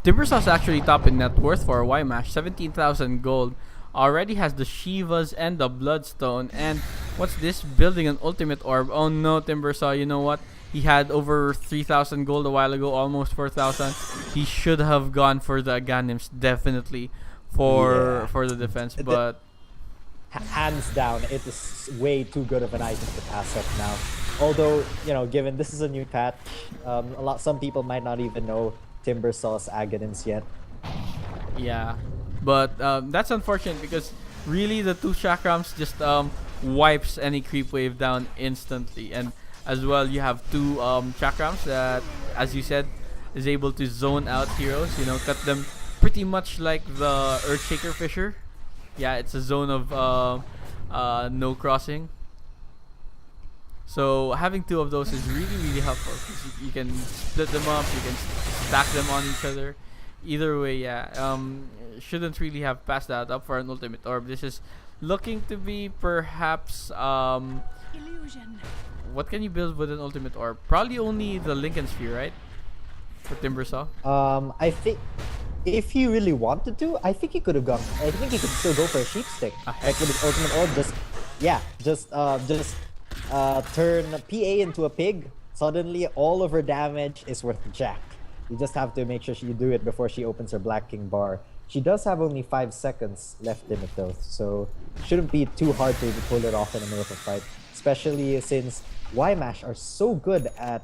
Timbersaw's actually top in net worth for Ymash, 17,000 gold. Already has the Shivas and the Bloodstone. And what's this? Building an ultimate orb. Oh no, Timbersaw, you know what? He had over 3,000 gold a while ago, almost 4,000. He should have gone for the Aghanims, definitely, for the defense. But hands down, it is way too good of an item to pass up now. Although, given this is a new patch, some people might not even know Timbersaw's Aghanims yet. Yeah, but that's unfortunate, because really the two Chakrams just wipes any creep wave down instantly. And as well, you have two Chakrams that, as you said, is able to zone out heroes, cut them pretty much like the Earthshaker Fisher. Yeah, it's a zone of no crossing. So having two of those is really, really helpful, because you can split them up, you can stack them on each other. Either way, yeah, shouldn't really have passed that up for an ultimate orb. This is looking to be perhaps Illusion. what can you build with an ultimate orb? Probably only the Lincoln Sphere, right? For Timbersaw. I think if he really wanted to, I think he could have gone. I think he could still go for a sheep stick. Like with his ultimate orb, just turn PA into a pig. Suddenly, all of her damage is worth jack. You just have to make sure you do it before she opens her Black King bar. She does have only 5 seconds left in it though, so shouldn't be too hard to pull it off in the middle of a fight. Especially since Ymash are so good at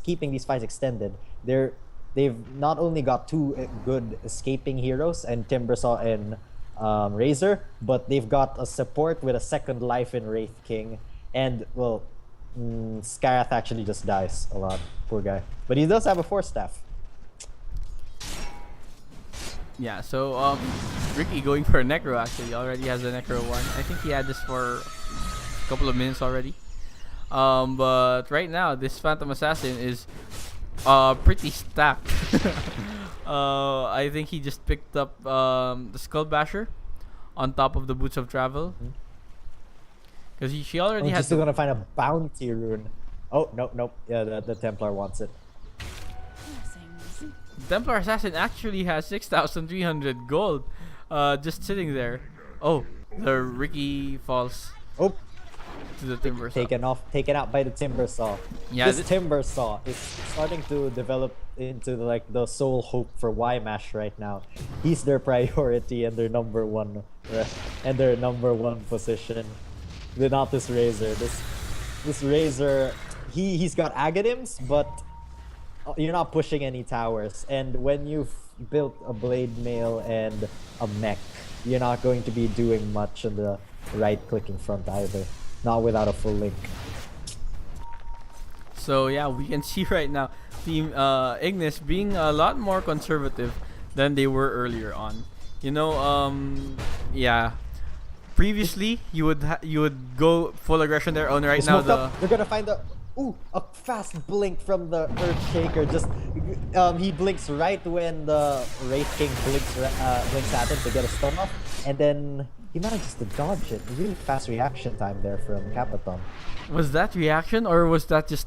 keeping these fights extended. They've not only got two good escaping heroes and Timbersaw and Razor, but they've got a support with a second life in Wraith King. And well, Skywrath actually just dies a lot, poor guy. But he does have a Force Staff. Yeah, so Ricky going for a Necro actually. Already has a Necro 1. I think he had this for a couple of minutes already. But right now, this Phantom Assassin is pretty stacked. I think he just picked up the Skull Basher on top of the Boots of Travel. Because she already has. She's still gonna find a bounty rune. Oh, nope. Yeah, the Templar wants it. Templar Assassin actually has 6,300 gold just sitting there. Oh, the Ricky falls to the Timbersaw. Taken out by the Timbersaw. Yeah, this Timbersaw is starting to develop into like the sole hope for Ymash right now. He's their priority and their number one position. Not this Razor. This Razor, he's got Aghanims, but you're not pushing any towers. And when you've built a Blade Mail and a mech, you're not going to be doing much on the right-clicking front either. Not without a full link. So yeah, we can see right now Team Ignis being a lot more conservative than they were earlier on. Yeah. previously you would go full aggression there. On right They now smoked up. They're gonna find the. Ooh, a fast blink from the Earthshaker. Just, he blinks right when the Wraith King blinks at him to get a stun off, and then he manages to dodge it. Really fast reaction time there from Capaton. Was that reaction or was that just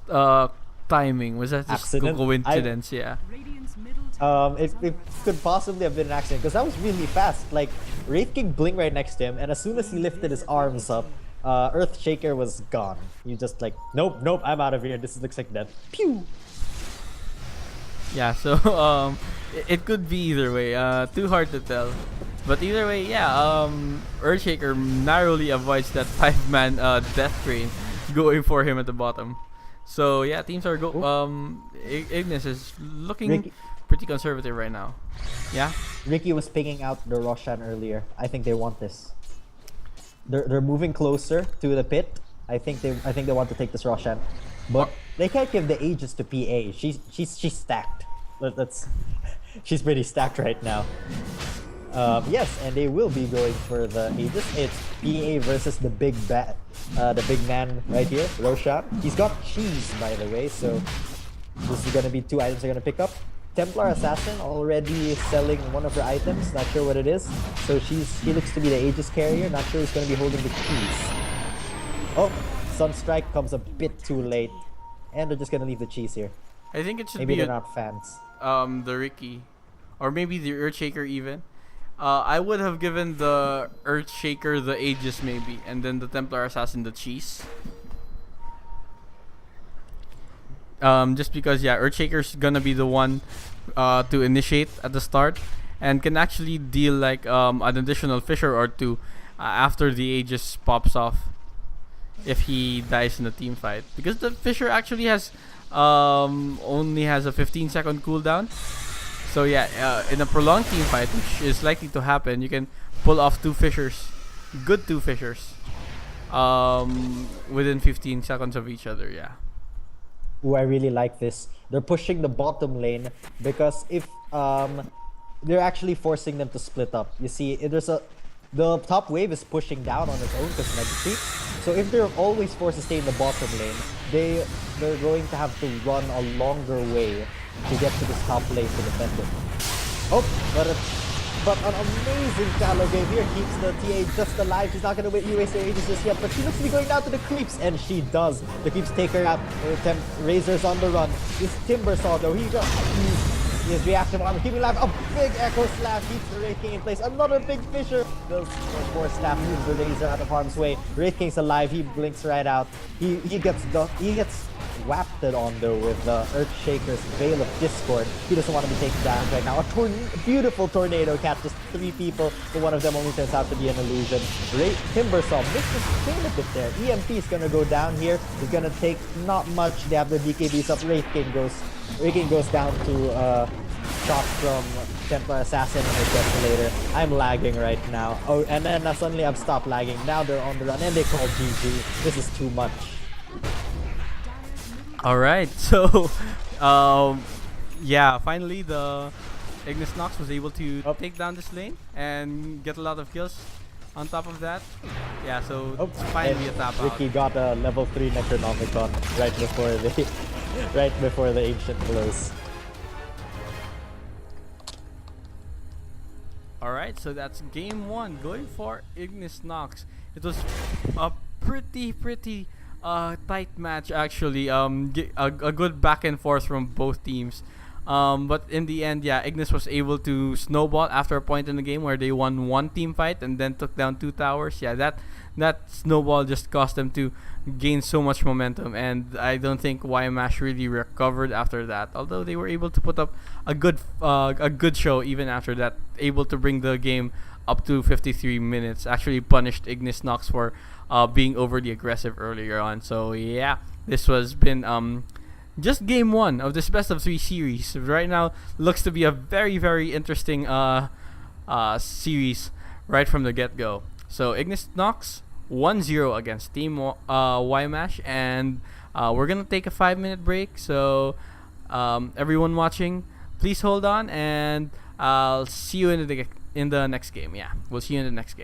timing? Was that just Accident? coincidence? Yeah. Radiant's middle tower is It under could possibly have been an accident because that was really fast. Like, Wraith King blinked right next to him, and as soon as he lifted his arms up, Earthshaker was gone. You just like, nope, I'm out of here. This looks like death. Pew! Yeah, so it could be either way. Too hard to tell. But either way, yeah, Earthshaker narrowly avoids that 5-man death train going for him at the bottom. So yeah, teams are Ignis is looking Ricky. pretty conservative right now. Yeah. Ricky was picking out the Roshan earlier. I think they want this. They're moving closer to the pit. I think they want to take this Roshan, but they can't give the Aegis to PA. She's stacked. She's pretty stacked right now. Yes, and they will be going for the Aegis. It's PA versus the big man right here, Roshan. He's got cheese, by the way, so this is gonna be 2 items they're gonna pick up. Templar Assassin already selling one of her items, not sure what it is. So she looks to be the Aegis carrier, not sure who's gonna be holding the keys. Oh, Sunstrike comes a bit too late, and they're just gonna leave the cheese here. I think it should Maybe be they're not fans. the Ricky, or maybe the Earthshaker even. I would have given the Earthshaker the Aegis maybe, and then the Templar Assassin the cheese. Just because Earthshaker's gonna be the one to initiate at the start, and can actually deal like an additional Fissure or two after the Aegis pops off if he dies in the team fight. Because the Fissure actually has only has a 15-second cooldown. So yeah, in a prolonged team fight, which is likely to happen, you can pull off 2 Fissures, good 2 Fissures, within 15 seconds of each other. Yeah. Ooh, I really like this. They're pushing the bottom lane because if they're actually forcing them to split up. You see, the top wave is pushing down on its own because Mega Creep. So if they're always forced to stay in the bottom lane, they're going to have to run a longer way to get to this top lane to defend it. Oh, but an amazing shallow game here keeps the TA just alive. She's not going to waste her Aegis just yet, but she looks to be going down to the creeps, and she does. The creeps take her out. Razor's on the run. This Timbersaw though, his reaction armor keeping alive. A big Echo Slash keeps the Wraith King in place. Another big Fissure. The Force Staff moves the Razor out of harm's way. Wraith King's alive. He blinks right out. He gets wafted on though with the Earthshaker's Veil of Discord. He doesn't want to be taken down right now. A beautiful tornado catches 3 people, but one of them only turns out to be an illusion. Timbersaw misses Chain a bit there. EMP is gonna go down here. It's gonna take not much. They have the DKBs up. Wraith King goes down to shot from Templar Assassin and her Desolator. I'm lagging right now. Oh, and then suddenly I've stopped lagging. Now they're on the run and they call GG. This is too much. Alright, so finally the Ignis Nox was able to take down this lane and get a lot of kills on top of that. Yeah, so it's finally a tap out. Ricky got a level 3 Necronomicon right before the Ancient blows. Alright, so that's game 1 going for Ignis Nox. It was a pretty tight match actually. A good back and forth from both teams. But in the end, Ignis was able to snowball after a point in the game where they won 1 team fight and then took down 2 towers. That snowball just caused them to gain so much momentum, and I don't think YMAsh really recovered after that. Although they were able to put up a good show even after that, able to bring the game up to 53 minutes. Actually punished Ignis Nox for being overly aggressive earlier on. So yeah, this was been just game 1 of this best of 3 series. Right now looks to be a very interesting series right from the get-go. So Ignis Nox 1-0 against Team YMAsh, and we're gonna take a 5-minute break. So everyone watching, please hold on, and I'll see you in the next game. Yeah, we'll see you in the next game.